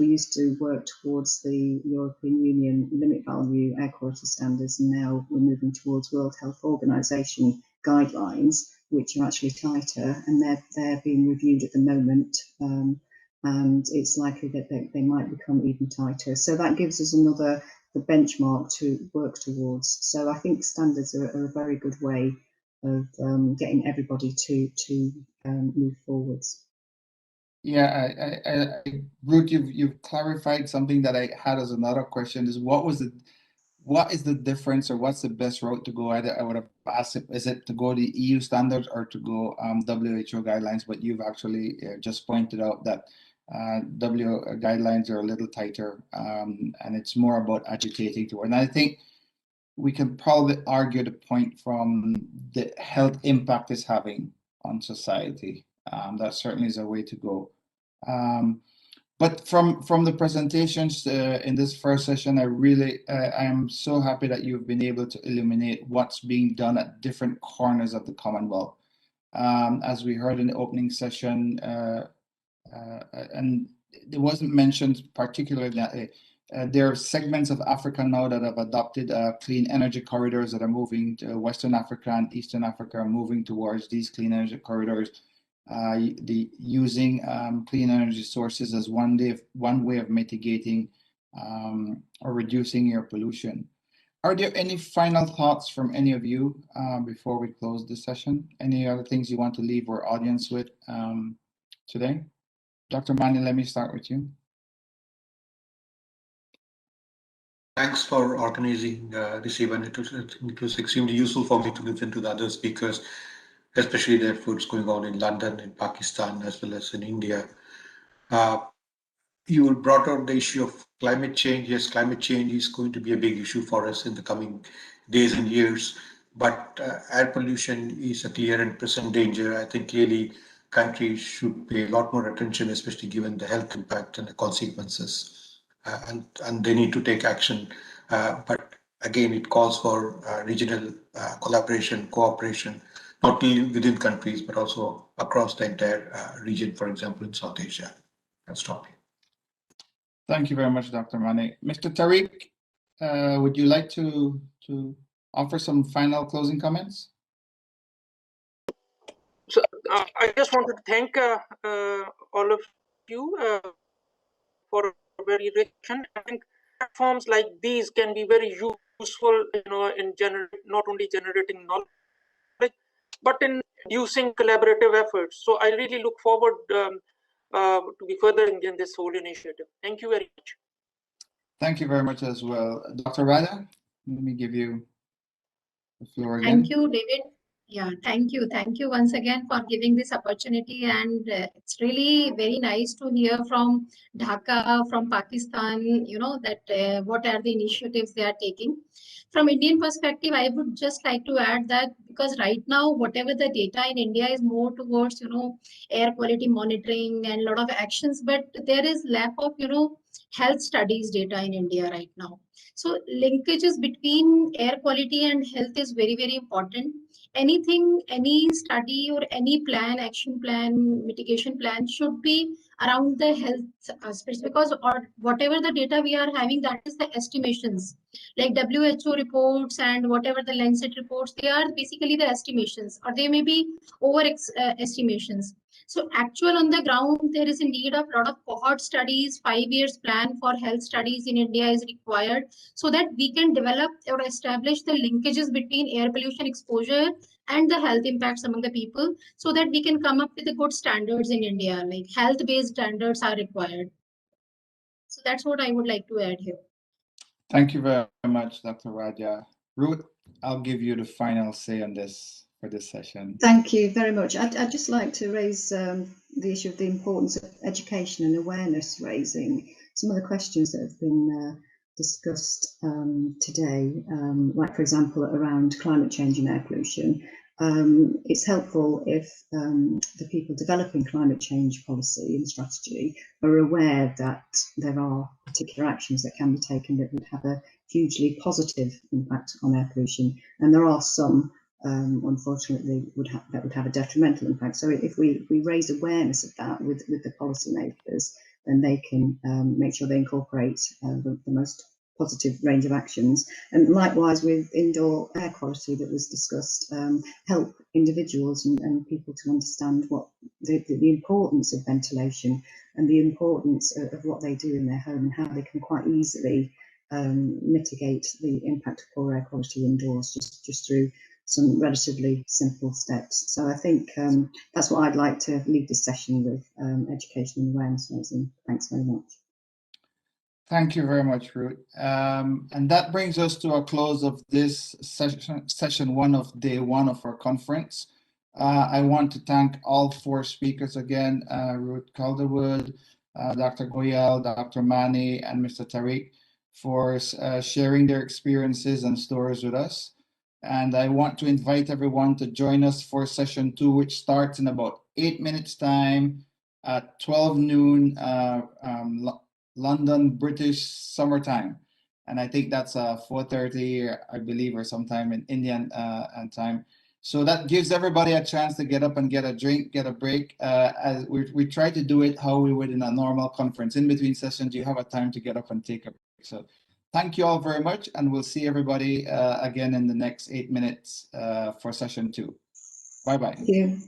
used to work towards the European Union limit value air quality standards, and now we're moving towards World Health Organization guidelines, which are actually tighter, and they're being reviewed at the moment, and it's likely that they might become even tighter. So that gives us the benchmark to work towards. So I think standards are a very good way of getting everybody to move forwards. Yeah, Ruth, you've clarified something that I had as another question: is what what is the difference, or what's the best route to go? I would have asked, is it to go the EU standards or to go WHO guidelines? But you've actually just pointed out that WHO guidelines are a little tighter, and it's more about agitating toward. And I think we can probably argue the point from the health impact it's having on society. That certainly is a way to go. But from the presentations in this first session, I am so happy that you've been able to illuminate what's being done at different corners of the Commonwealth. As we heard in the opening session, and it wasn't mentioned particularly that there are segments of Africa now that have adopted clean energy corridors that are moving to Western Africa and Eastern Africa, are moving towards these clean energy corridors. Using clean energy sources as one way of mitigating or reducing air pollution. Are there any final thoughts from any of you before we close this session? Any other things you want to leave our audience with today? Dr. Mani, let me start with you. Thanks for organizing this event. It was extremely useful for me to listen to the other speakers, especially the efforts going on in London, in Pakistan, as well as in India. You brought out the issue of climate change. Yes, climate change is going to be a big issue for us in the coming days and years, but air pollution is a clear and present danger. I think clearly countries should pay a lot more attention, especially given the health impact and the consequences, and they need to take action. But again, it calls for regional collaboration, cooperation, not only within countries, but also across the entire region, for example, in South Asia. I'll stop here. Thank you very much, Dr. Mani. Mr. Tariq, would you like to offer some final closing comments? So I just wanted to thank all of you for a very rich, and I think platforms like these can be very useful, in not only generating knowledge, but in using collaborative efforts. So I really look forward to be furthering in this whole initiative. Thank you very much. Thank you very much as well. Dr. Radha, let me give you the floor again. Thank you, David. Yeah, thank you. Thank you once again for giving this opportunity. And it's really very nice to hear from Dhaka, from Pakistan, that what are the initiatives they are taking. From Indian perspective, I would just like to add that because right now, whatever the data in India is more towards, air quality monitoring and a lot of actions, but there is lack of, health studies data in India right now. So linkages between air quality and health is very, very important. Anything, any study or any plan, action plan, mitigation plan should be around the health aspects, because or whatever the data we are having, that is the estimations. Like WHO reports and whatever the Lancet reports, they are basically the estimations, or they may be over estimations. So actual on the ground, there is a need of a lot of cohort studies, 5 years plan for health studies in India is required, so that we can develop or establish the linkages between air pollution exposure and the health impacts among the people, so that we can come up with the good standards in India, like health-based standards are required. So that's what I would like to add here. Thank you very much, Dr. Radha. Ruth, I'll give you the final say on this for this session. Thank you very much. I'd just like to raise the issue of the importance of education and awareness raising. Some of the questions that have been discussed today, like for example around climate change and air pollution, it's helpful if the people developing climate change policy and strategy are aware that there are particular actions that can be taken that would have a hugely positive impact on air pollution, and there are some unfortunately that would have a detrimental impact. So if we raise awareness of that with the policymakers, then they can make sure they incorporate the most positive range of actions. And likewise with indoor air quality that was discussed, help individuals and people to understand what the importance of ventilation and the importance of what they do in their home, and how they can quite easily mitigate the impact of poor air quality indoors just through some relatively simple steps. So I think that's what I'd like to leave this session with, education and awareness raising. Thanks very much. Thank you very much, Ruth. And that brings us to a close of this session one of day one of our conference. I want to thank all four speakers again, Ruth Calderwood, Dr. Goyal, Dr. Mani, and Mr. Tariq, for sharing their experiences and stories with us. And I want to invite everyone to join us for session two, which starts in about 8 minutes time at 12 noon London, British summertime. And I think that's 4:30, I believe, or sometime in Indian time. So that gives everybody a chance to get up and get a drink, get a break. As we try to do it how we would in a normal conference. In between sessions, you have a time to get up and take a break. So thank you all very much, and we'll see everybody again in the next 8 minutes for session two. Bye-bye. Thank you.